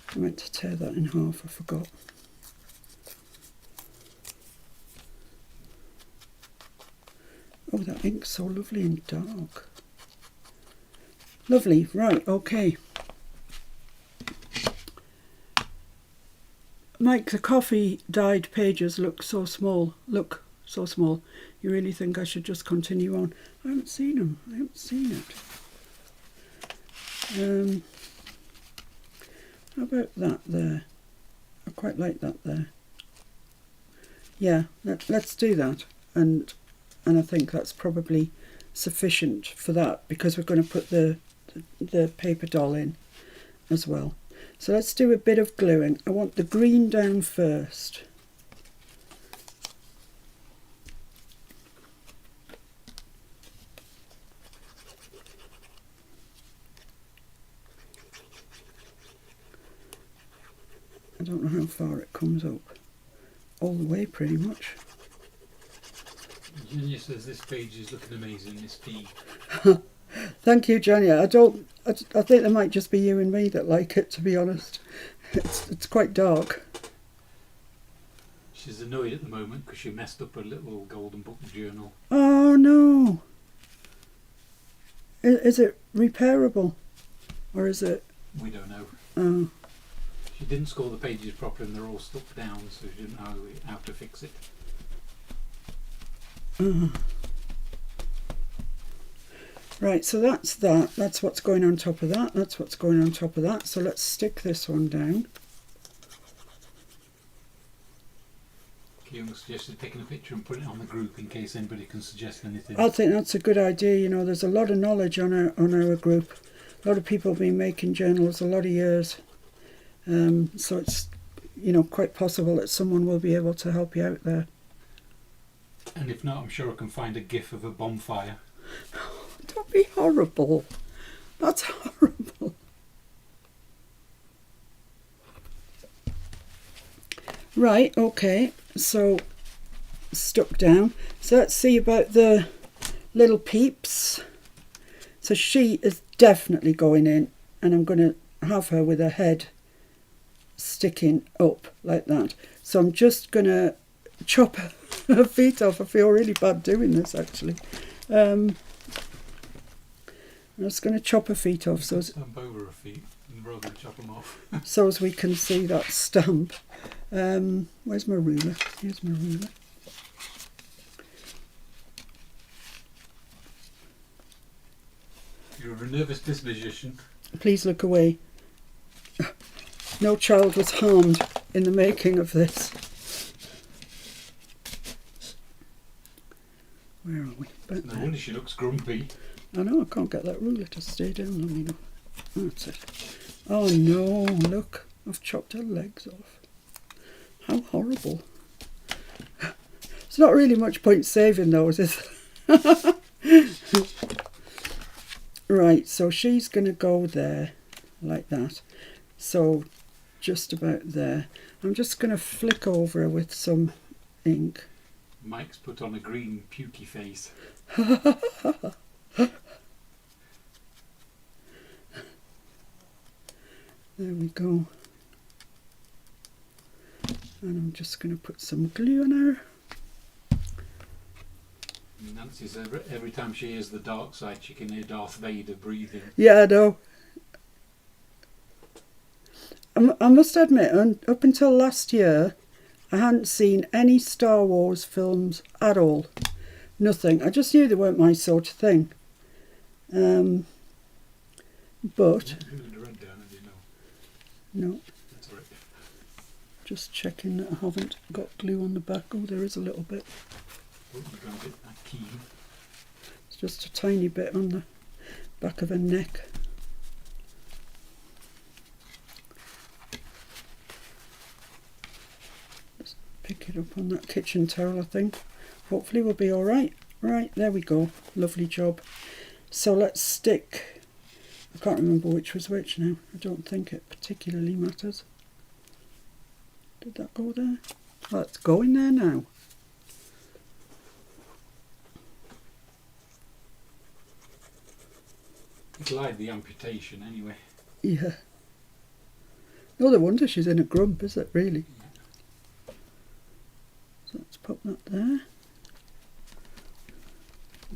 I meant to tear that in half, I forgot. Oh, that ink's so lovely and dark. Lovely, right, okay. Mike, the coffee dyed pages look so small. Look, so small. You really think I should just continue on? I haven't seen them. I haven't seen it. How about that there? I quite like that there. Yeah, let's do that. And I think that's probably sufficient for that because we're going to put the paper doll in as well. So let's do a bit of gluing. I want the green down first. I don't know how far it comes up. All the way pretty much. Junior says this page is looking amazing, this feed. Thank you, Jenny. I think there might just be you and me that like it, to be honest. It's quite dark. She's annoyed at the moment because she messed up her little golden book journal. Oh no! Is it repairable? Or is it... We don't know. Oh. She didn't score the pages properly and they're all stuck down, so she didn't know how to fix it. Right, so that's that. That's what's going on top of that. That's what's going on top of that. So let's stick this one down. Kyung suggested taking a picture and putting it on the group in case anybody can suggest anything. I think that's a good idea. You know, there's a lot of knowledge on our group. A lot of people have been making journals a lot of years. So it's, you know, quite possible that someone will be able to help you out there. And if not, I'm sure I can find a gif of a bonfire. Don't be horrible. That's horrible. Right, okay, so stuck down. So let's see about the little peeps. So she is definitely going in, and I'm going to have her with her head sticking up like that. So I'm just going to chop her feet off. I feel really bad doing this, actually. I'm just going to chop her feet off so Stamp over her feet rather than chop them off. so as we can see that stamp. Where's my ruler? Here's my ruler. You're a nervous disposition. Please look away. No child was harmed in the making of this. Where are we? About No there. wonder she looks grumpy. I know, I can't get that ruler to stay down long enough. That's it. Oh no, look, I've chopped her legs off. How horrible. It's not really much point saving those, is there? Right, so she's going to go there, like that. So, just about there. I'm just going to flick over her with some ink. Mike's put on a green pukey face. There we go. And I'm just going to put some glue on her. Nancy says every time she hears the dark side, she can hear Darth Vader breathing. Yeah, I know. I must admit, up until last year, I hadn't seen any Star Wars films at all. Nothing. I just knew they weren't my sort of thing. But Who the red down, you know? no, That's all right. just checking that I haven't got glue on the back. Oh, there is a little bit. Oh, you're going to get that key. It's just a tiny bit on the back of her neck. Just pick it up on that kitchen towel, I think. Hopefully we'll be all right. Right, there we go. Lovely job. So let's stick. I can't remember which was which now. I don't think it particularly matters. Did that go there? Oh, it's going there now. Glide the amputation anyway. Yeah. No wonder she's in a grump, is it, really? So let's pop that there.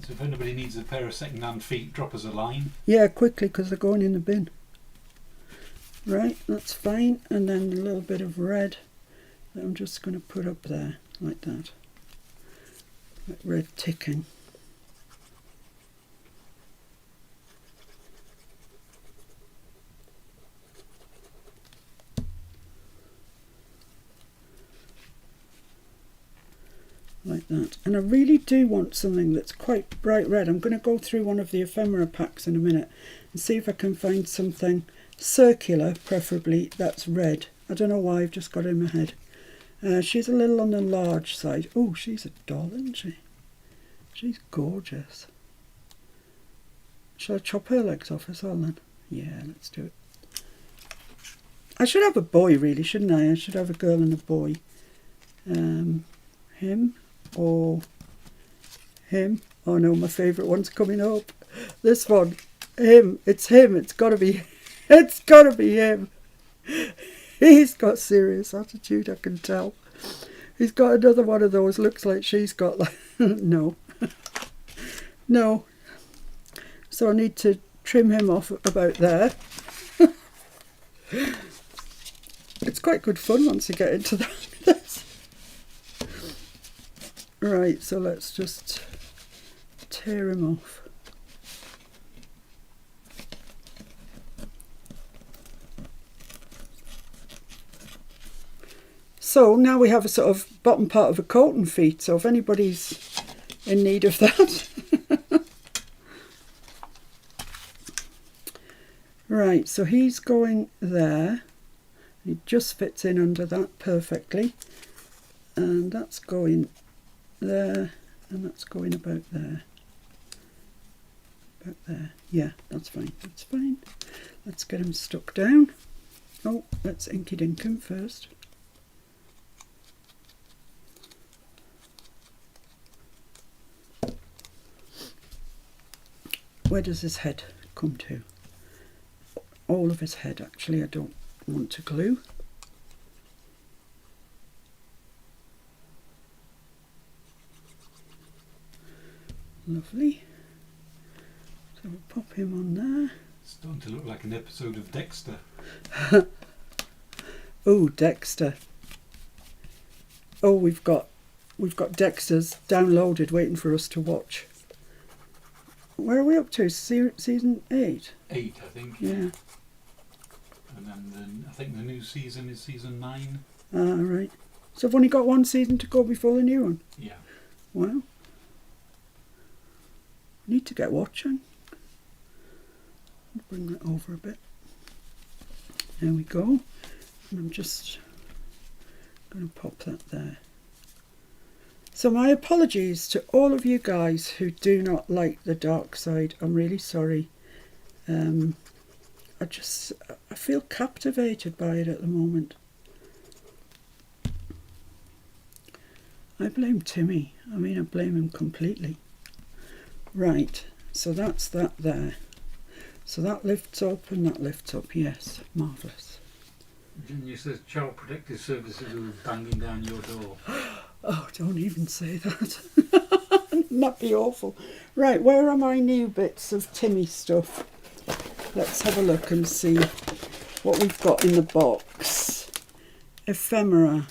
So if anybody needs a pair of second-hand feet, drop us a line. Yeah, quickly, because they're going in the bin. Right, that's fine. And then a little bit of red that I'm just going to put up there, like that. Like red ticking. Like that. And I really do want something that's quite bright red. I'm going to go through one of the ephemera packs in a minute and see if I can find something circular, preferably, that's red. I don't know why, I've just got it in my head. She's a little on the large side. Oh, she's a doll, isn't she? She's gorgeous. Shall I chop her legs off as well then? Yeah, let's do it. I should have a boy, really, shouldn't I? I should have a girl and a boy. Him or him. Oh no, my favourite one's coming up. This one. Him. It's him. It's got to be him. He's got serious attitude, I can tell. He's got another one of those. Looks like she's got like... No. No. So I need to trim him off about there. quite good fun once you get into that. Right, so let's just tear him off. So now we have a sort of bottom part of a coat and feet, so if anybody's in need of that. Right, so he's going there. He just fits in under that perfectly. And that's going there, and that's going about there. About there. Yeah, that's fine, that's fine. Let's get him stuck down. Oh, let's inky dink him first. Where does his head come to? All of his head, actually. I don't want to glue. Lovely. So we'll pop him on there. It's starting to look like an episode of Dexter. Oh, Dexter. Oh, we've got Dexter's downloaded waiting for us to watch. Where are we up to? Season 8? 8, I think. Yeah. And then I think the new season is season 9. Ah, right. So I've only got one season to go before the new one? Yeah. Wow. Need to get watching. Bring that over a bit. There we go. And I'm just going to pop that there. So my apologies to all of you guys who do not like the dark side. I'm really sorry. I feel captivated by it at the moment. I blame Timmy. I mean, I blame him completely. Right, so that's that there. So that lifts up and that lifts up. Yes, marvellous. Junior says Child Protective Services are banging down your door. Oh, don't even say that. That'd be awful. Right, where are my new bits of Timmy stuff? Let's have a look and see what we've got in the box. Ephemera.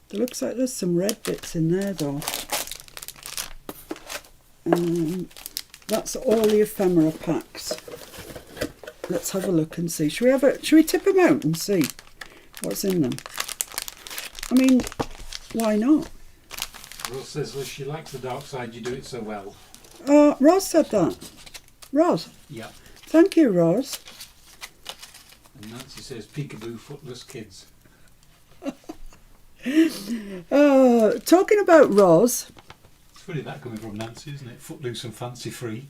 It looks like there's some red bits in there though. That's all the ephemera packs. Let's have a look and see. Should we tip them out and see what's in them? I mean, why not? Rose says, well, she likes the dark side, you do it so well. Roz said that. Roz? Yeah. Thank you, Roz. And Nancy says, peekaboo, footless kids. Talking about Roz. It's funny that coming from Nancy, isn't it? Footloose and fancy free.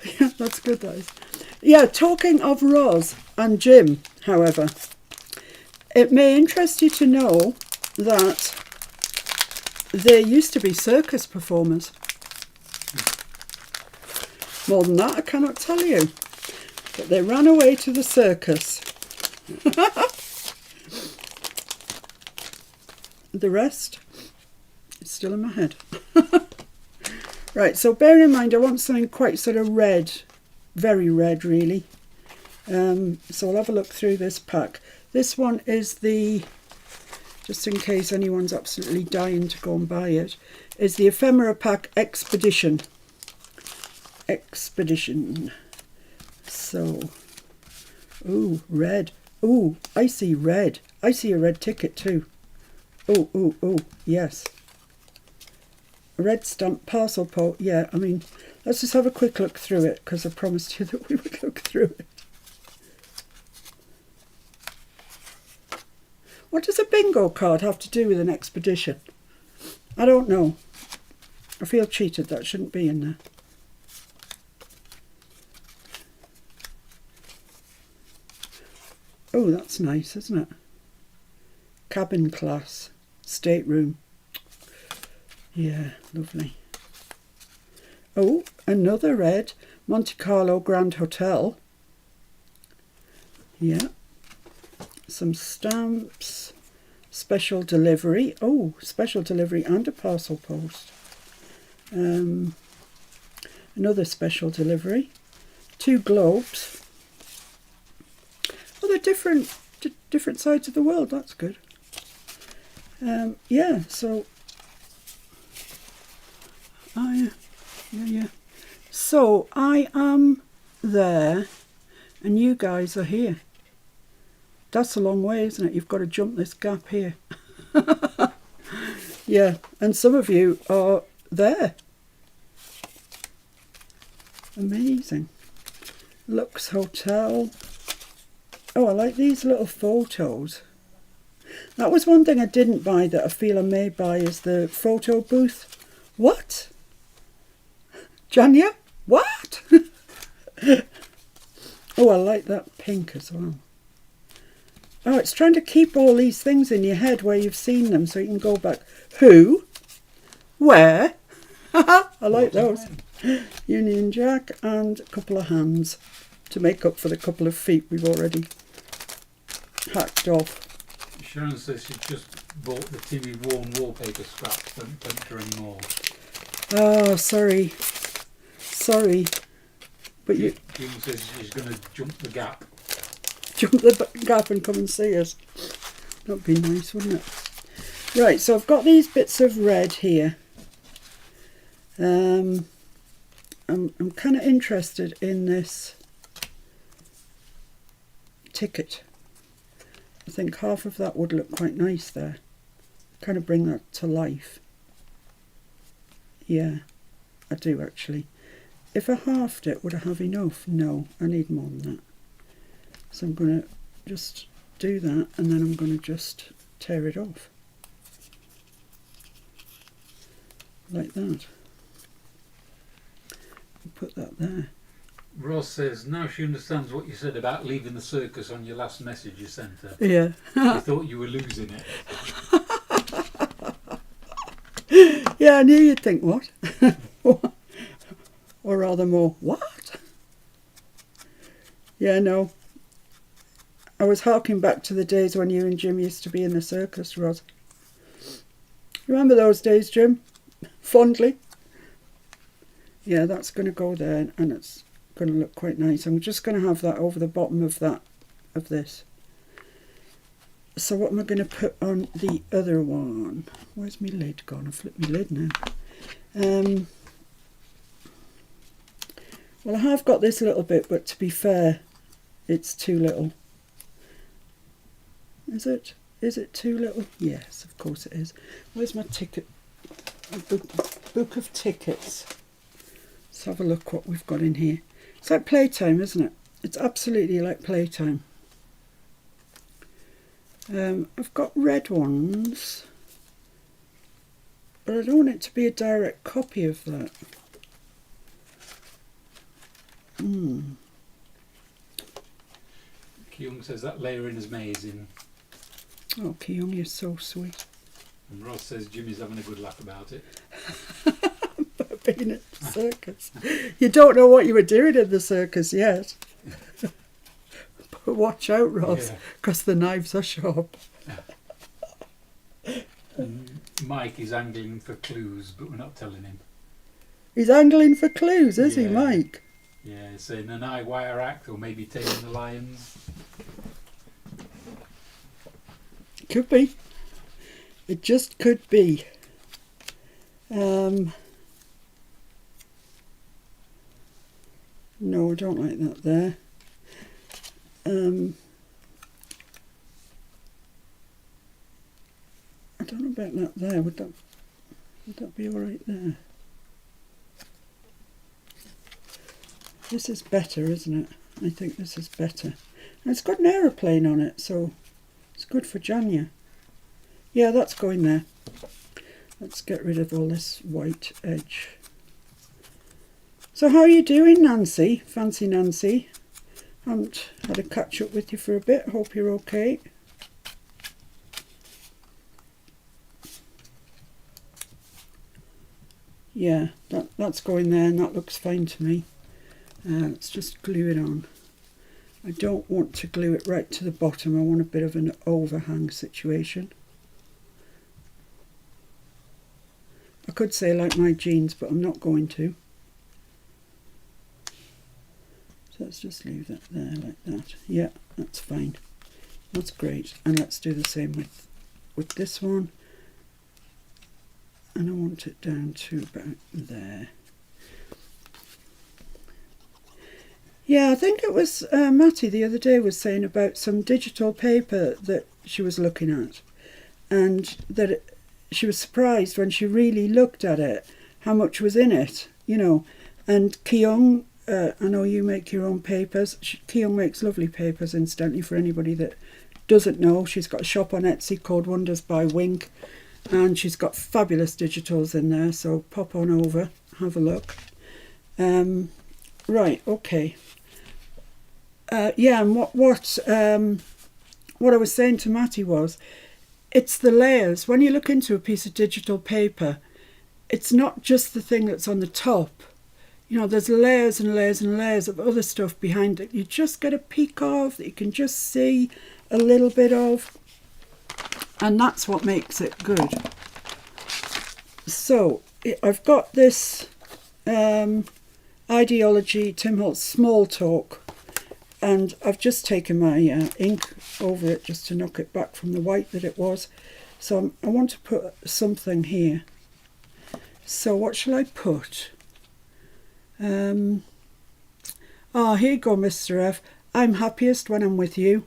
Yeah, that's good, that is. Yeah, talking of Roz and Jim, however, it may interest you to know that they used to be circus performers. More than that, I cannot tell you. But they ran away to the circus. The rest is still in my head. Right, so bearing in mind I want something quite sort of red, very red really. So I'll have a look through this pack. This one is the, just in case anyone's absolutely dying to go and buy it, is the Ephemera Pack Expedition. So, ooh, red. Ooh, I see red. I see a red ticket too. Oh, oh, oh, yes. A red stamp parcel post. Yeah, I mean, let's just have a quick look through it because I promised you that we would look through it. What does a bingo card have to do with an expedition? I don't know. I feel cheated. That shouldn't be in there. Oh, that's nice, isn't it? Cabin class, stateroom. Yeah, lovely. Oh, another red, Monte Carlo Grand Hotel. Yeah. Some stamps, special delivery. Oh, special delivery and a parcel post. Another special delivery. 2 globes. Oh, they're different sides of the world. That's good. Yeah, so so I am there and you guys are here. That's a long way, isn't it? You've got to jump this gap here. Yeah, and some of you are there. Amazing. Lux Hotel. Oh, I like these little photos. That was one thing I didn't buy that I feel I may buy, is the photo booth. What? Janya? What? Oh, I like that pink as well. Oh, it's trying to keep all these things in your head where you've seen them so you can go back. Who? Where? I like those. Union Jack and a couple of hands to make up for the couple of feet we've already hacked off. Sharon says she just bought the Timmy worn wallpaper scraps, don't tempt her anymore. Oh, sorry. Sorry. But you June says she's going to jump the gap. jump the gap and come and see us. That'd be nice, wouldn't it? Right, so I've got these bits of red here. I'm kind of interested in this ticket. I think half of that would look quite nice there. Kind of bring that to life. Yeah, I do actually. If I halved it, would I have enough? No, I need more than that. So I'm going to just do that and then I'm going to just tear it off. Like that. Put that there. Ross says, now she understands what you said about leaving the circus on your last message you sent her. Yeah. She thought you were losing it. Yeah, I knew you'd think, what? Or rather more, what? Yeah, no. I was harking back to the days when you and Jim used to be in the circus, Ros. Remember those days, Jim? Fondly. Yeah, that's going to go there and it's going to look quite nice. I'm just going to have that over the bottom of this. So what am I going to put on the other one? Where's my lid gone? I flipped my lid now. Well, I have got this little bit, but to be fair, it's too little. Is it? Is it too little? Yes, of course it is. Where's my ticket? Book of tickets. Let's have a look what we've got in here. It's like playtime, isn't it? It's absolutely like playtime. I've got red ones, but I don't want it to be a direct copy of that. Kyung says that layering is amazing. Oh, Kyung, you're so sweet. And Ross says Jimmy's having a good laugh about it. Being at the circus. You don't know what you were doing in the circus yet. But watch out, Ross, because the knives are sharp. And Mike is angling for clues, but we're not telling him. He's angling for clues, is he, Mike? Yeah, he's saying an eye wire act or maybe taming the lions. Could be. It just could be. No, I don't like that there. I don't know about that there. Would that be all right there? This is better, isn't it? I think this is better. And it's got an aeroplane on it, so it's good for Janya. Yeah, that's going there. Let's get rid of all this white edge. So how are you doing, Nancy? Fancy Nancy. Haven't had a catch up with you for a bit. Hope you're okay. Yeah, that's going there and that looks fine to me. Let's just glue it on. I don't want to glue it right to the bottom. I want a bit of an overhang situation. I could say like my jeans, but I'm not going to. So let's just leave that there like that. Yeah, that's fine. That's great. And let's do the same with this one. And I want it down to about there. Yeah, I think it was Matty the other day was saying about some digital paper that she was looking at, and that she was surprised when she really looked at it how much was in it, you know. And Kyung, I know you make your own papers. Kyung makes lovely papers, incidentally, for anybody that doesn't know. She's got a shop on Etsy called Wonders by Wink, and she's got fabulous digitals in there, so pop on over, have a look. Right, okay. Yeah, and what I was saying to Matty was, it's the layers. When you look into a piece of digital paper, it's not just the thing that's on the top. You know, there's layers and layers and layers of other stuff behind it. You just get a peek of, that you can just see a little bit of, and that's what makes it good. So, I've got this Ideology Tim Holtz Small Talk, and I've just taken my ink over it just to knock it back from the white that it was. So I want to put something here. So what shall I put? Here you go, Mr. F. I'm happiest when I'm with you.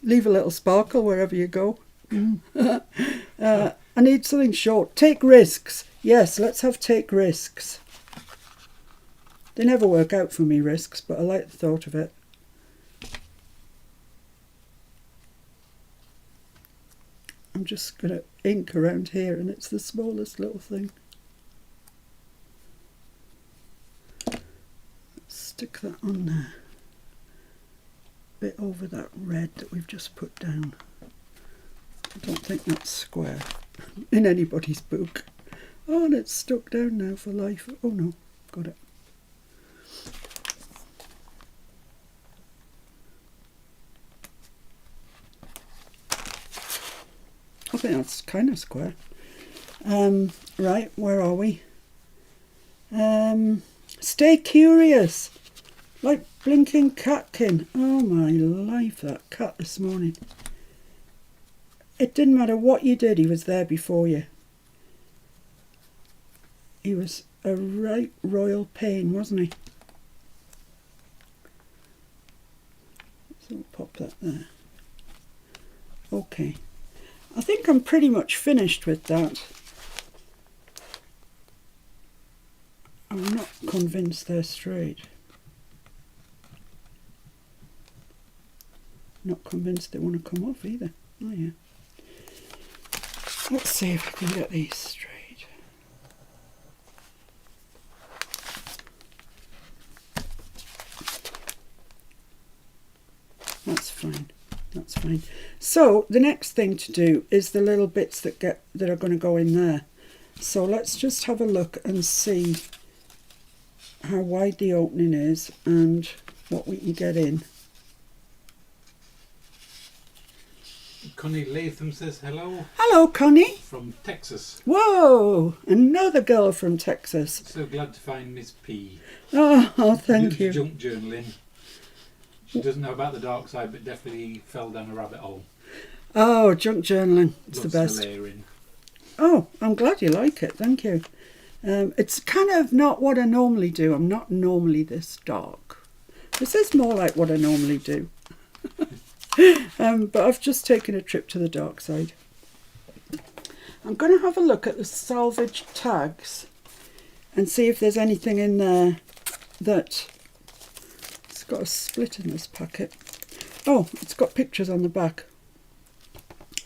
Leave a little sparkle wherever you go. I need something short. Take risks. Yes, let's have take risks. They never work out for me, risks, but I like the thought of it. I'm just going to ink around here, and it's the smallest little thing. Let's stick that on there. A bit over that red that we've just put down. I don't think that's square in anybody's book. Oh, and it's stuck down now for life. Oh no, got it. I think that's kind of square. Right, where are we? Stay curious. Like blinking catkin. Oh my life, that cat this morning. It didn't matter what you did, he was there before you. He was a right royal pain, wasn't he? So we'll pop that there. Okay. I think I'm pretty much finished with that. I'm not convinced they're straight. Not convinced they want to come off either. Oh yeah. Let's see if we can get these straight. That's fine. That's fine. So the next thing to do is the little bits that are going to go in there. So let's just have a look and see how wide the opening is and what we can get in. Connie Latham says hello. Hello, Connie. From Texas. Whoa, another girl from Texas. So glad to find Miss P. Oh, thank you. Junk journaling. She doesn't know about the dark side, but definitely fell down a rabbit hole. Oh, junk journaling. It's Loves the best. the layering. Oh, I'm glad you like it. Thank you. It's kind of not what I normally do. I'm not normally this dark. This is more like what I normally do. But I've just taken a trip to the dark side. I'm going to have a look at the salvage tags and see if there's anything in there that... It's got a split in this packet. Oh, it's got pictures on the back.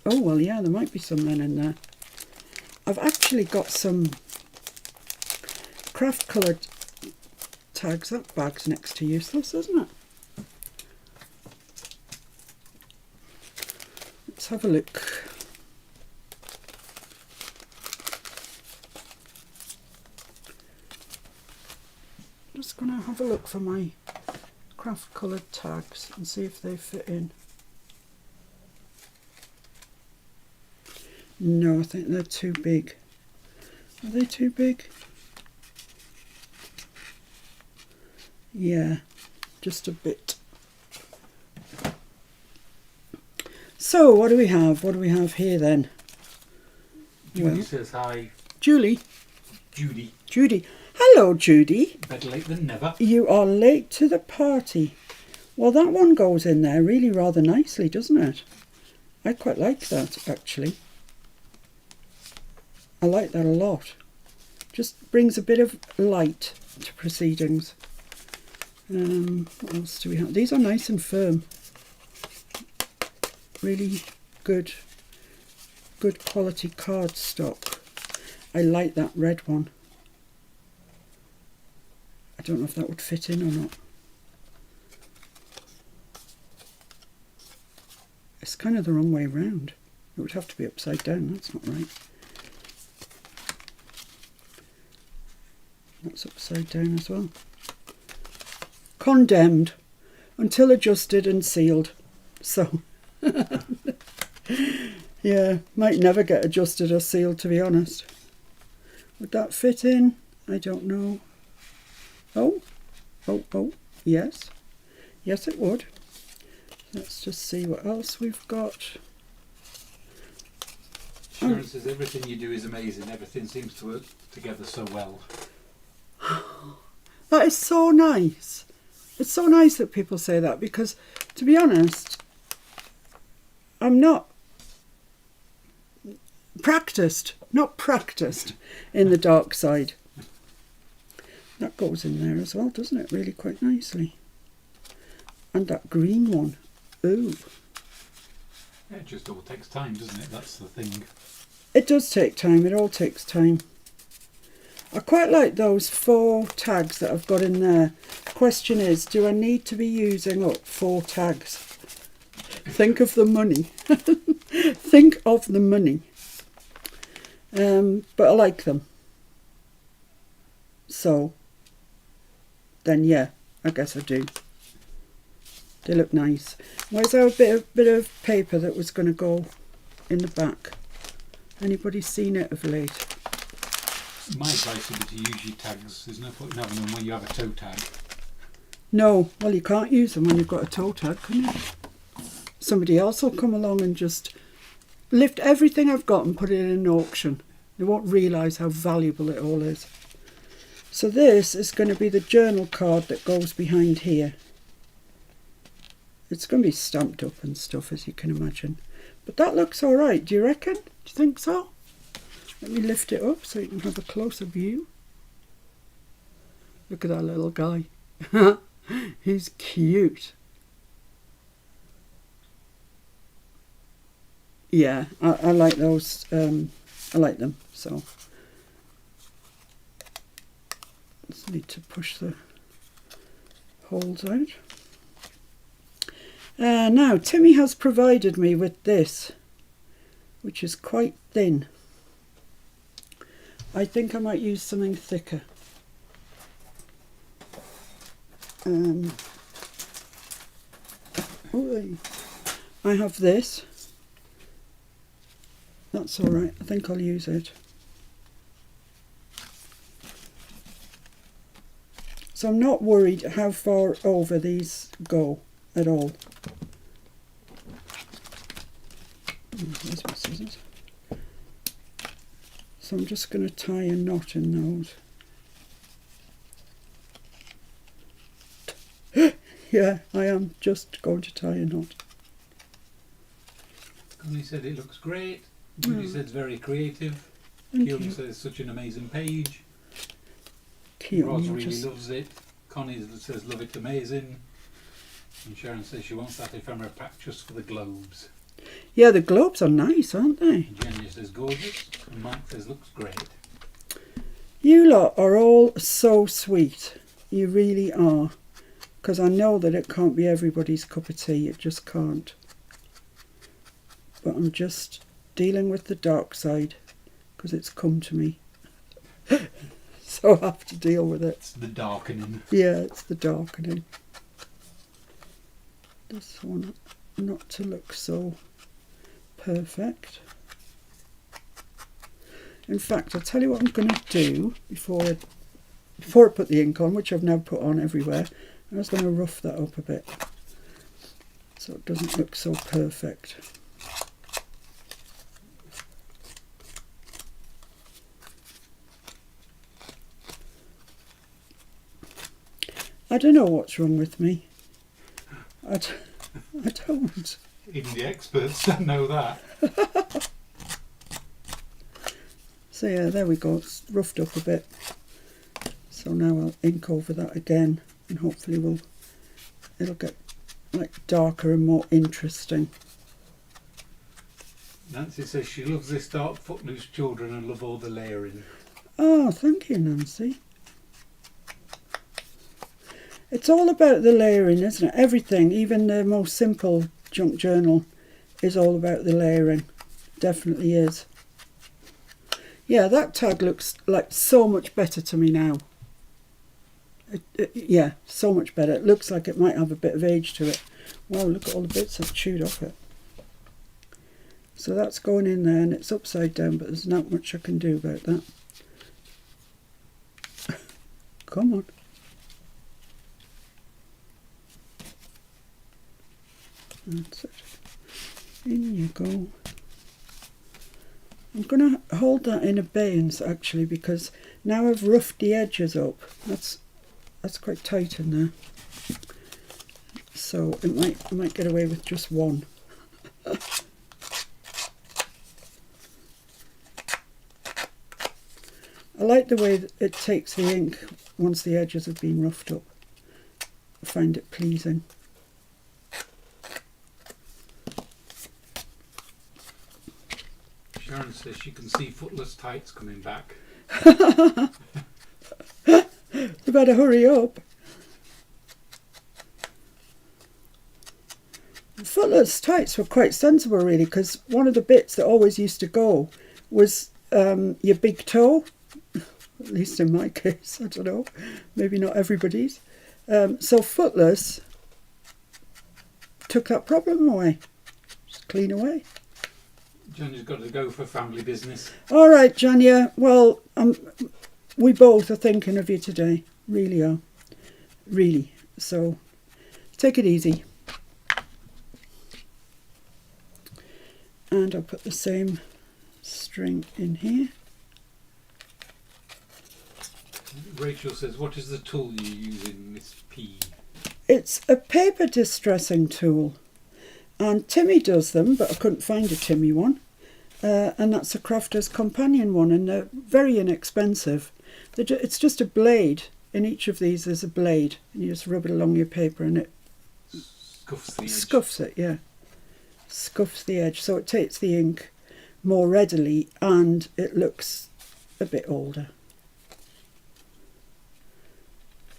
Oh, well, yeah, there might be some then in there. I've actually got some craft coloured tags. That bag's next to useless, isn't it? Let's have a look. Just going to have a look for my craft coloured tags and see if they fit in. No, I think they're too big. Are they too big? Yeah, just a bit. So what do we have? What do we have here then? Judy says hi. Julie. Judy. Judy. Hello, Judy. Better late than never. You are late to the party. Well, that one goes in there really rather nicely, doesn't it? I quite like that, actually. I like that a lot. Just brings a bit of light to proceedings. What else do we have? These are nice and firm. Really good quality cardstock. I like that red one. I don't know if that would fit in or not. It's kind of the wrong way round. It would have to be upside down. That's not right. That's upside down as well. Condemned until adjusted and sealed. So, yeah, might never get adjusted or sealed, to be honest. Would that fit in? I don't know. Oh, yes. Yes, it would. Let's just see what else we've got. Sharon says everything you do is amazing. Everything seems to work together so well. That is so nice. It's so nice that people say that, because, to be honest, I'm not practiced in the dark side. That goes in there as well, doesn't it? Really quite nicely. And that green one. Ooh. It just all takes time, doesn't it? That's the thing. It does take time. It all takes time. I quite like those 4 tags that I've got in there. Question is, do I need to be using up 4 tags? Think of the money. Think of the money. But I like them. So, then yeah, I guess I do. They look nice. Where's our bit of paper that was going to go in the back? Anybody seen it of late? My advice would be to use your tags. There's no point in having them when you have a toe tag. No, well, you can't use them when you've got a toe tag, can you? Somebody else will come along and just lift everything I've got and put it in an auction. They won't realise how valuable it all is. So this is going to be the journal card that goes behind here. It's going to be stamped up and stuff, as you can imagine. But that looks all right. Do you reckon? Do you think so? Let me lift it up so you can have a closer view. Look at that little guy. He's cute. Yeah, I like those. I like them. So just need to push the holes out. Now, Timmy has provided me with this, which is quite thin. I think I might use something thicker. I have this. That's all right. I think I'll use it. So I'm not worried how far over these go at all. Where's my scissors? So I'm just going to tie a knot in those. Yeah, I am just going to tie a knot. Connie said it looks great. Judy said it's very creative. Kyung says such an amazing page. Roz really loves it. Connie says love it amazing. And Sharon says she wants that ephemera pack just for the globes. Yeah, the globes are nice, aren't they? Jenny says gorgeous. And Mike says looks great. You lot are all so sweet. You really are. Because I know that it can't be everybody's cup of tea. It just can't. But I'm just dealing with the dark side because it's come to me. So I have to deal with it. It's the darkening. Yeah, it's the darkening. This one not to look so perfect. In fact, I'll tell you what I'm going to do before I before I put the ink on, which I've now put on everywhere, I was going to rough that up a bit so it doesn't look so perfect. I don't know what's wrong with me. I don't. Even the experts don't know that. So yeah, there we go. It's roughed up a bit. So now I'll ink over that again, and hopefully it'll get like darker and more interesting. Nancy says she loves this dark Footloose children and love all the layering. Oh, thank you, Nancy. It's all about the layering, isn't it? Everything, even the most simple junk journal, is all about the layering. Definitely is. Yeah, that tag looks like so much better to me now. Yeah, so much better. It looks like it might have a bit of age to it. Wow, look at all the bits I've chewed off it. So that's going in there, and it's upside down, but there's not much I can do about that. Come on. That's it. In you go. I'm going to hold that in abeyance actually, because now I've roughed the edges up. That's quite tight in there. So I might get away with just one. I like the way that it takes the ink once the edges have been roughed up. I find it pleasing. Sharon says she can see Footless tights coming back. You better hurry up. Footless tights were quite sensible really, because one of the bits that always used to go was your big toe. At least in my case, I don't know. Maybe not everybody's. So Footless took that problem away. Just clean away. Jania's got to go for family business. All right, Jania. Well, we both are thinking of you today. Really are. Really. So take it easy. And I'll put the same string in here. Rachel says, what is the tool you're using, Miss P? It's a paper distressing tool. And Timmy does them, but I couldn't find a Timmy one. And that's a Crafter's Companion one, and they're very inexpensive. It's just a blade. In each of these there's a blade, and you just rub it along your paper and it Scuffs the edge. Scuffs it, yeah. Scuffs the edge, so it takes the ink more readily and it looks a bit older.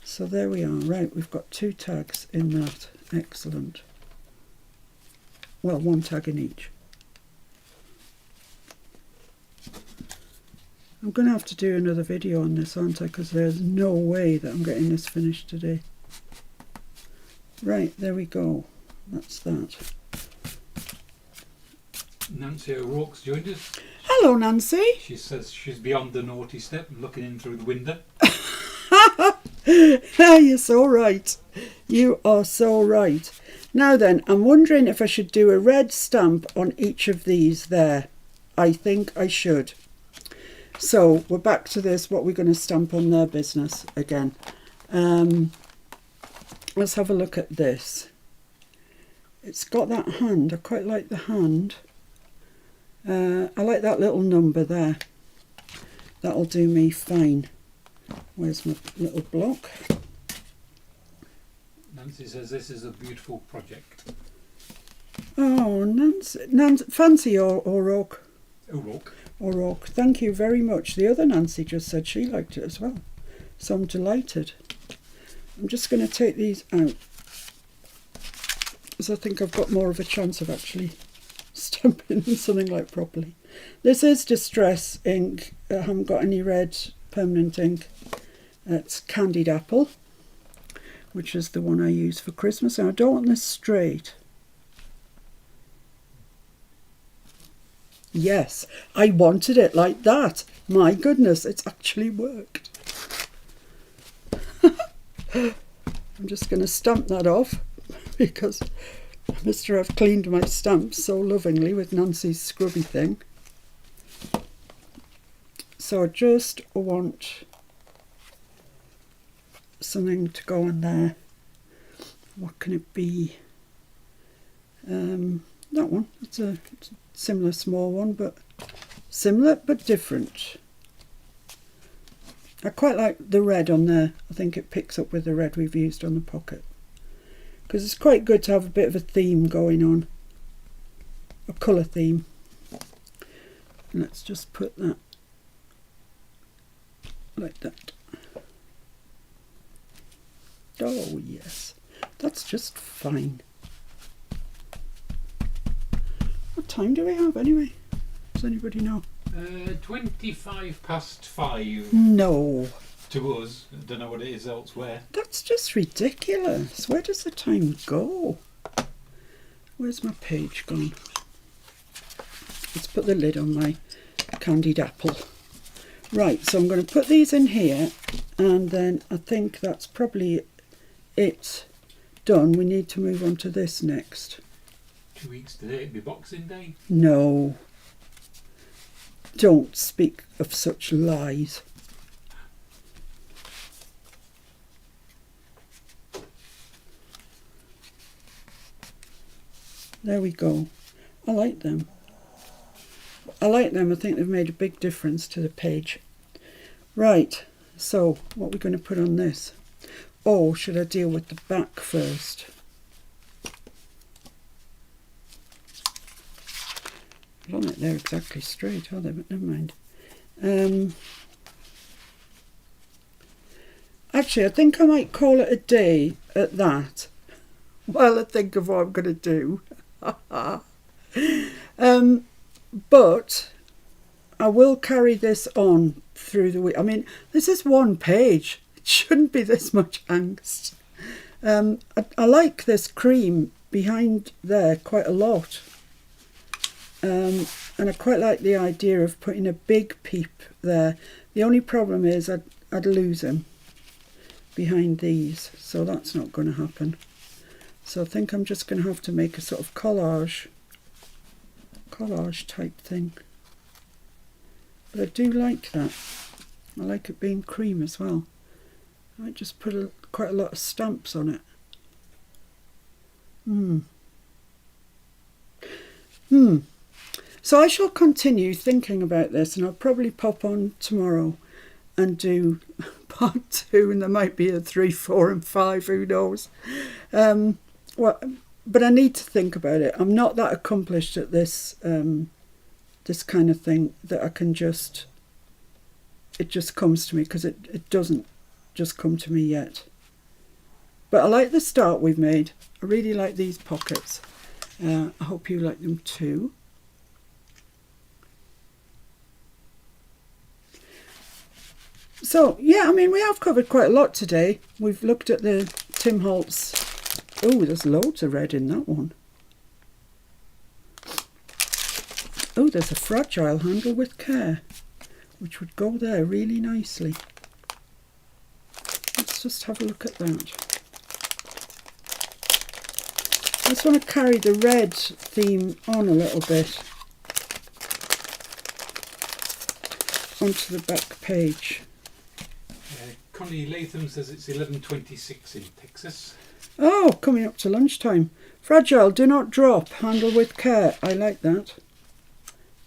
So there we are. Right, we've got 2 tags in that. Excellent. Well, 1 tag in each. I'm going to have to do another video on this, aren't I? Because there's no way that I'm getting this finished today. Right, there we go. That's that. Nancy O'Rourke's joined us. Hello, Nancy. She says she's beyond the naughty step, looking in through the window. You're so right. You are so right. Now then, I'm wondering if I should do a red stamp on each of these there. I think I should. So we're back to this, what we're going to stamp on their business again. Let's have a look at this. It's got that hand. I quite like the hand. I like that little number there. That'll do me fine. Where's my little block? Nancy says this is a beautiful project. Oh, Nancy, fancy O'Rourke. O'Rourke. O'Rourke, thank you very much. The other Nancy just said she liked it as well. So I'm delighted. I'm just going to take these out, because I think I've got more of a chance of actually stamping something like properly. This is Distress ink. I haven't got any red permanent ink. It's Candied Apple, which is the one I use for Christmas. And I don't want this straight. Yes, I wanted it like that. My goodness, it's actually worked. I'm just going to stamp that off because Mr. I've cleaned my stamps so lovingly with Nancy's scrubby thing. So I just want something to go on there. What can it be? That one. It's a similar small one, but similar but different. I quite like the red on there. I think it picks up with the red we've used on the pocket. Because it's quite good to have a bit of a theme going on. A colour theme. And let's just put that like that. Oh yes, that's just fine. What time do we have anyway? Does anybody know? 5:25. No. To us. I don't know what it is elsewhere. That's just ridiculous. Where does the time go? Where's my page gone? Let's put the lid on my candied apple. Right, so I'm going to put these in here, and then I think that's probably it done. We need to move on to this next. 2 weeks today, it'd be Boxing Day. No. Don't speak of such lies. There we go. I like them. I think they've made a big difference to the page. Right, so what are we going to put on this? Oh, should I deal with the back first? I don't think they're exactly straight, are they? But never mind. Actually, I think I might call it a day at that while I think of what I'm going to do. But I will carry this on through the week. I mean, this is one page. It shouldn't be this much angst. I like this cream behind there quite a lot. And I quite like the idea of putting a big peep there. The only problem is I'd lose him behind these, so that's not going to happen. So I think I'm just going to have to make a sort of collage type thing. But I do like that. I like it being cream as well. I might just put quite a lot of stamps on it. So I shall continue thinking about this, and I'll probably pop on tomorrow and do part 2, and there might be a 3, 4 and 5, who knows. But I need to think about it. I'm not that accomplished at this this kind of thing that I can just, it just comes to me, because it doesn't just come to me yet. But I like the start we've made. I really like these pockets. I hope you like them too. So, yeah, I mean, we have covered quite a lot today. We've looked at the Tim Holtz. Oh, there's loads of red in that one. Oh, there's a fragile handle with care, which would go there really nicely. Let's just have a look at that. I just want to carry the red theme on a little bit onto the back page. Connie Latham says it's 11:26 in Texas. Oh, coming up to lunchtime. Fragile, do not drop, handle with care. I like that.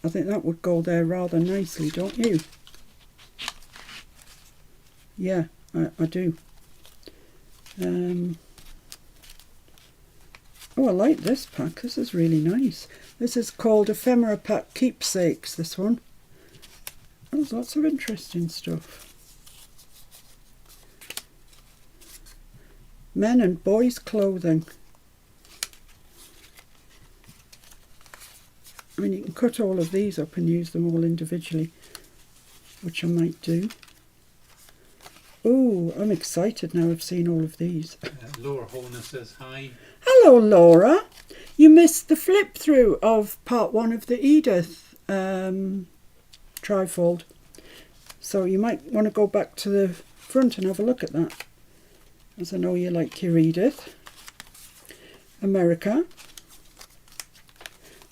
I think that would go there rather nicely, don't you? Yeah, I do. Oh, I like this pack. This is really nice. This is called Ephemera Pack Keepsakes, this one. There's lots of interesting stuff. Men and boys clothing. I mean, you can cut all of these up and use them all individually, which I might do. Oh, I'm excited now I've seen all of these. Laura Horner says hi. Hello, Laura. You missed the flip through of part 1 of the Edith trifold. So you might want to go back to the front and have a look at that. as I know you like your Edith. America.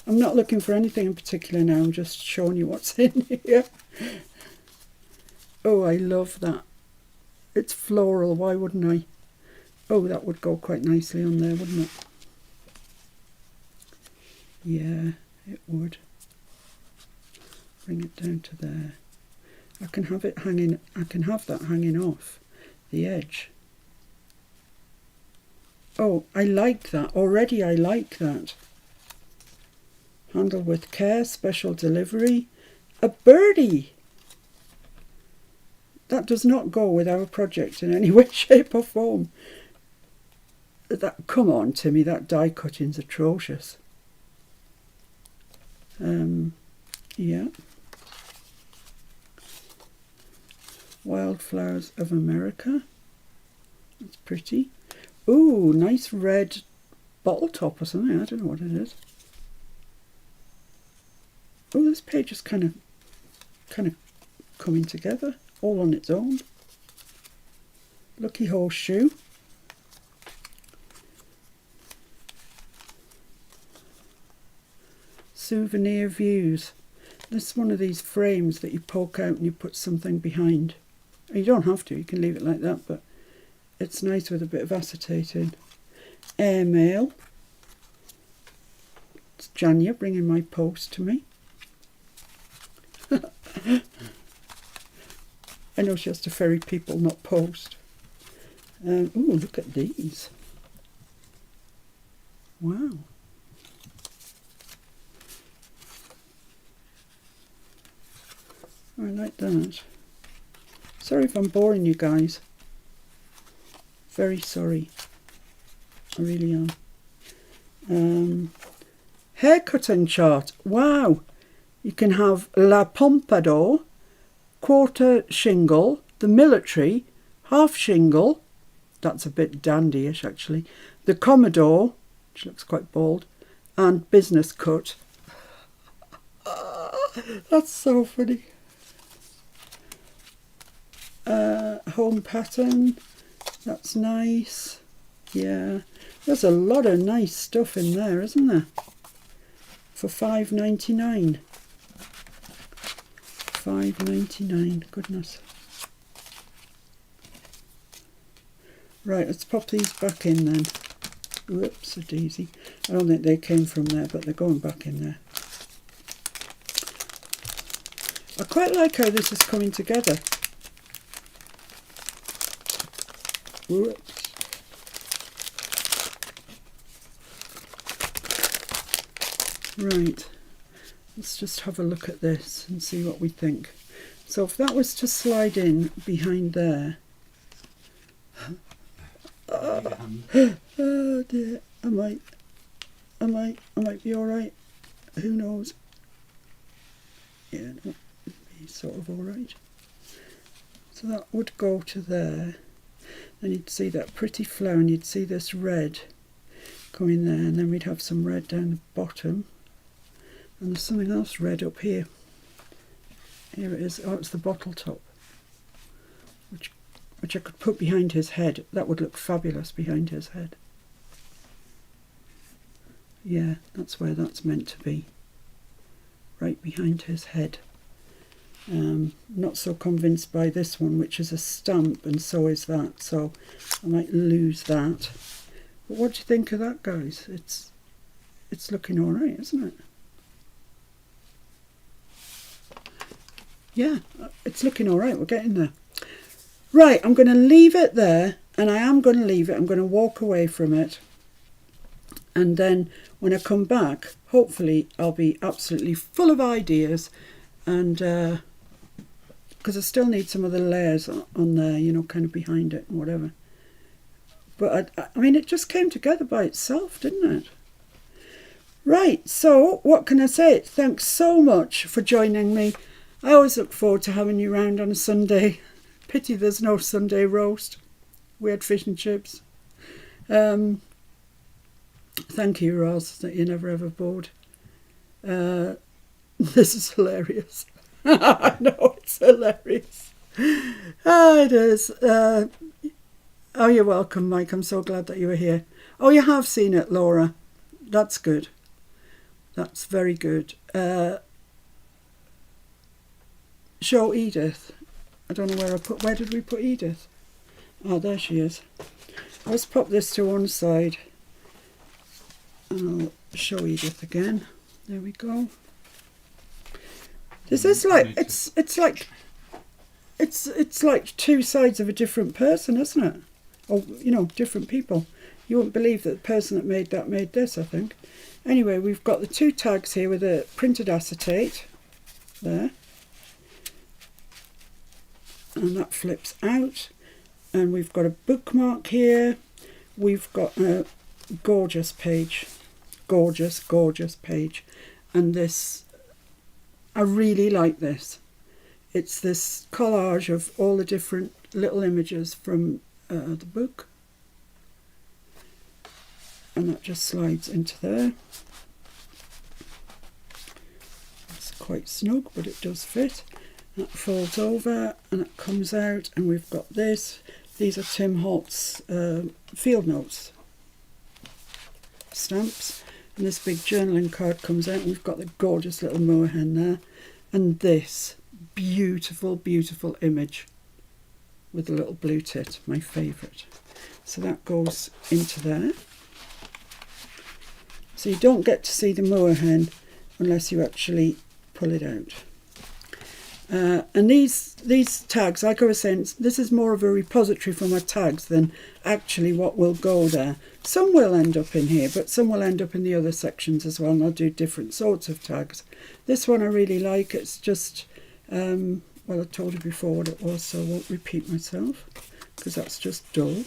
I'm not looking for anything in particular now, I'm just showing you what's in here. Oh, I love that. It's floral, why wouldn't I? Oh, that would go quite nicely on there, wouldn't it? Yeah, it would. Bring it down to there. I can have it hanging, I can have that hanging off the edge. Oh, I like that. Already I like that. Handle with care, special delivery. A birdie! That does not go with our project in any way, shape or form. That, come on, Timmy, that die cutting's atrocious. Yeah. Wildflowers of America. That's pretty. Ooh, nice red bottle top or something. I don't know what it is. Oh, this page is kind of coming together, all on its own. Lucky horseshoe. Souvenir views. This is one of these frames that you poke out and you put something behind. You don't have to, you can leave it like that, but it's nice with a bit of acetate in. Airmail. It's Janya bringing my post to me. I know she has to ferry people, not post. Ooh, look at these. Wow. I like that. Sorry if I'm boring you guys. Very sorry. I really am. Hair cutting chart. Wow. You can have La Pompadour, quarter shingle, the military, half shingle. That's a bit dandyish actually. The Commodore, which looks quite bald, and business cut. That's so funny. Home pattern, that's nice. Yeah, there's a lot of nice stuff in there, isn't there? For $5.99. $5.99, goodness. Right, let's pop these back in then. Whoops, a daisy. I don't think they came from there, but they're going back in there. I quite like how this is coming together. Whoops. Right, let's just have a look at this and see what we think. So if that was to slide in behind there, oh dear, I might be all right. Who knows? Yeah, no, be sort of all right. So that would go to there. Then you'd see that pretty flower, and you'd see this red coming there, and then we'd have some red down the bottom, and there's something else red up here. Here it is. Oh, it's the bottle top, which I could put behind his head. That would look fabulous behind his head. Yeah, that's where that's meant to be. Right behind his head. Not so convinced by this one, which is a stamp, and so is that, so I might lose that. But what do you think of that, guys? It's looking all right, isn't it? Yeah, it's looking all right. We're getting there. Right, I'm going to leave it there, and I am going to leave it. I'm going to walk away from it, and then when I come back, hopefully I'll be absolutely full of ideas, and because I still need some of the layers on there, you know, kind of behind it and whatever. But I mean, it just came together by itself, didn't it? Right, so what can I say? Thanks so much for joining me. I always look forward to having you round on a Sunday. Pity there's no Sunday roast. We had fish and chips. Thank you, Roz, that you're never ever bored. This is hilarious. I know, it's hilarious. It is. Oh, you're welcome, Mike. I'm so glad that you were here. Oh, you have seen it, Laura. That's good. That's very good. Show Edith. I don't know where did we put Edith? Oh, there she is. Let's pop this to one side. And I'll show Edith again. There we go. This is like, it's like two sides of a different person, isn't it? Or, you know, different people. You wouldn't believe that the person that made this, I think. Anyway, we've got the two tags here with a printed acetate. There. And that flips out. And we've got a bookmark here. We've got a gorgeous page. Gorgeous, gorgeous page. And this, I really like this. It's this collage of all the different little images from the book. And that just slides into there. It's quite snug, but it does fit. That folds over and it comes out, and we've got this. These are Tim Holt's field notes stamps. And this big journaling card comes out, and we've got the gorgeous little moorhen there. And this beautiful, beautiful image with the little blue tit, my favourite. So that goes into there. So you don't get to see the moorhen unless you actually pull it out. And these tags, like I was saying, this is more of a repository for my tags than actually what will go there. Some will end up in here, but some will end up in the other sections as well, and I'll do different sorts of tags. This one I really like. It's just, well, I told you before what it was, so I won't repeat myself, because that's just dull.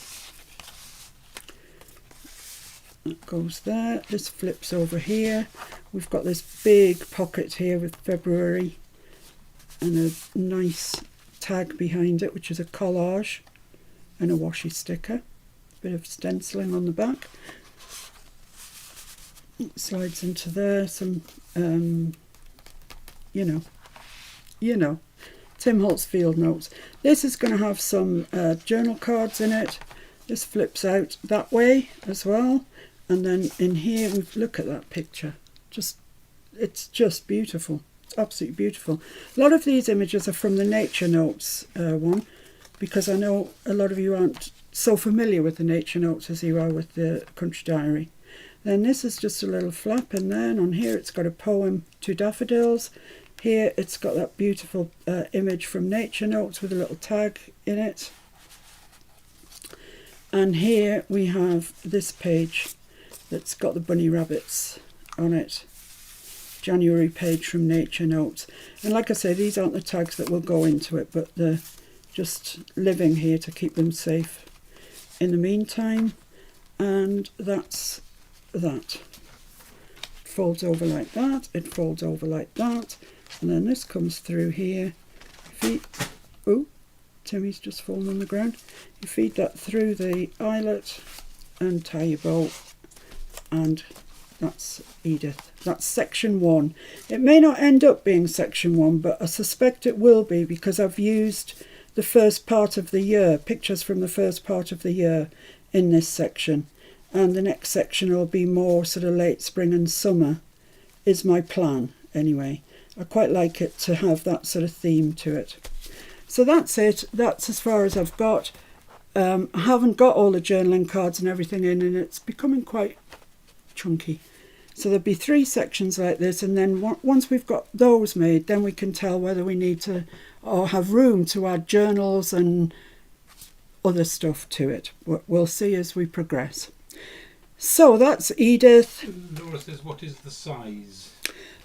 That goes there. This flips over here. We've got this big pocket here with February and a nice tag behind it, which is a collage and a washi sticker. Bit of stenciling on the back. It slides into there. Some, you know, Tim Holtz field notes. This is going to have some journal cards in it. This flips out that way as well. And then in here, look at that picture. It's just beautiful. It's absolutely beautiful. A lot of these images are from the Nature Notes one, because I know a lot of you aren't so familiar with the Nature Notes as you are with the Country Diary. Then this is just a little flap in there, and on here it's got a poem, Two Daffodils. Here it's got that beautiful image from Nature Notes with a little tag in it. And here we have this page that's got the bunny rabbits on it. January page from Nature Notes. And like I say, these aren't the tags that will go into it, but they're just living here to keep them safe in the meantime. And that's that. It folds over like that, it folds over like that, and then this comes through here. Oh, Timmy's just fallen on the ground. You feed that through the eyelet and tie your bow, and that's Edith. That's section 1. It may not end up being section 1, but I suspect it will be, because I've used the first part of the year, pictures from the first part of the year in this section. And the next section will be more sort of late spring and summer, is my plan anyway. I quite like it to have that sort of theme to it. So that's it. That's as far as I've got. I haven't got all the journaling cards and everything in, and it's becoming quite chunky. So there'll be 3 sections like this, and then once we've got those made, then we can tell whether we need to or have room to add journals and other stuff to it. We'll see as we progress. So that's Edith. Laura says, what is the size?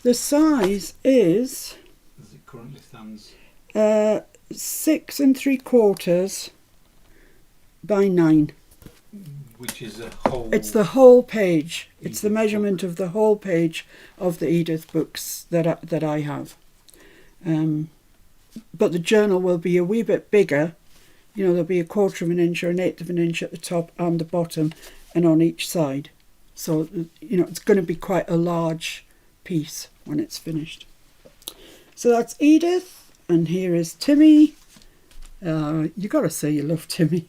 The size is, as it currently stands, 6 3/4 by 9. Which is a whole... It's the whole page. It's the measurement of the whole page of the Edith books that I have. But the journal will be a wee bit bigger. You know, there'll be 1/4 of an inch or 1/8 of an inch at the top and the bottom and on each side. So, you know, it's going to be quite a large piece when it's finished. So that's Edith, and here is Timmy. You got to say you love Timmy.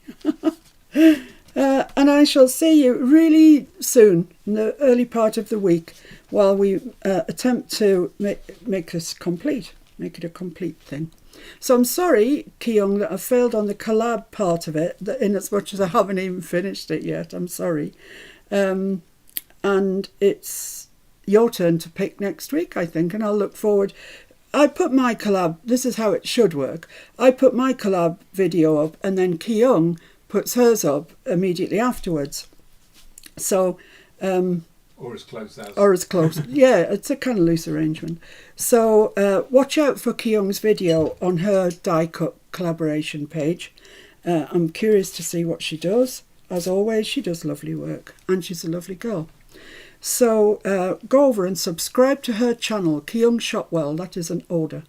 And I shall see you really soon, in the early part of the week, while we attempt to make this complete, make it a complete thing. So I'm sorry, Kyung, that I failed on the collab part of it, that in as much as I haven't even finished it yet. I'm sorry. And it's your turn to pick next week, I think, and I'll look forward. I put my collab, this is how it should work. I put my collab video up and then Kyung puts hers up immediately afterwards. So... or as close as. Or as close. Yeah, it's a kind of loose arrangement. So watch out for Kyung's video on her die cut collaboration page. I'm curious to see what she does. As always, she does lovely work and she's a lovely girl. So go over and subscribe to her channel, Kyung Shotwell. That is an order.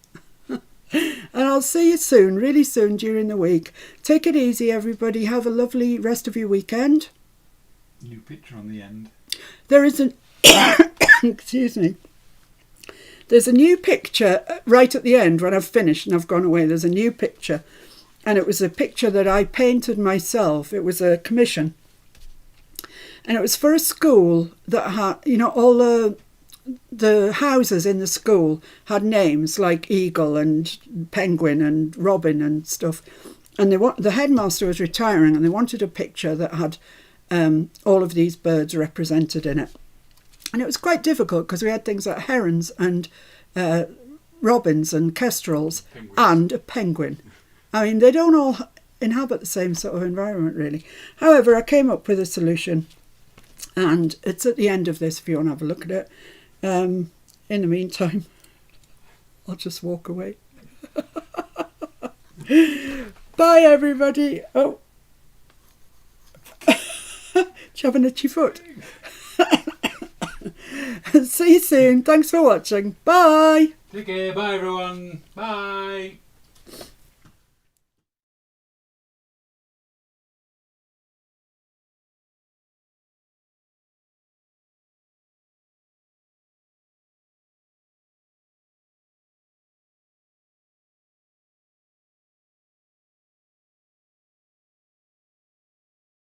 And I'll see you soon, really soon during the week. Take it easy, everybody. Have a lovely rest of your weekend. New picture on the end. There is an... excuse me. There's a new picture right at the end when I've finished and I've gone away. There's a new picture. And it was a picture that I painted myself. It was a commission. And it was for a school that had, you know, all the houses in the school had names like Eagle and Penguin and Robin and stuff. And the headmaster was retiring and they wanted a picture that had all of these birds represented in it. And it was quite difficult because we had things like herons and robins and kestrels. Penguins. And a penguin. I mean, they don't all inhabit the same sort of environment, really. However, I came up with a solution. And it's at the end of this if you want to have a look at it. In the meantime, I'll just walk away. Bye, everybody. Oh. Do you have an itchy foot? See you soon. Thanks for watching. Bye. Take care. Bye, everyone. Bye.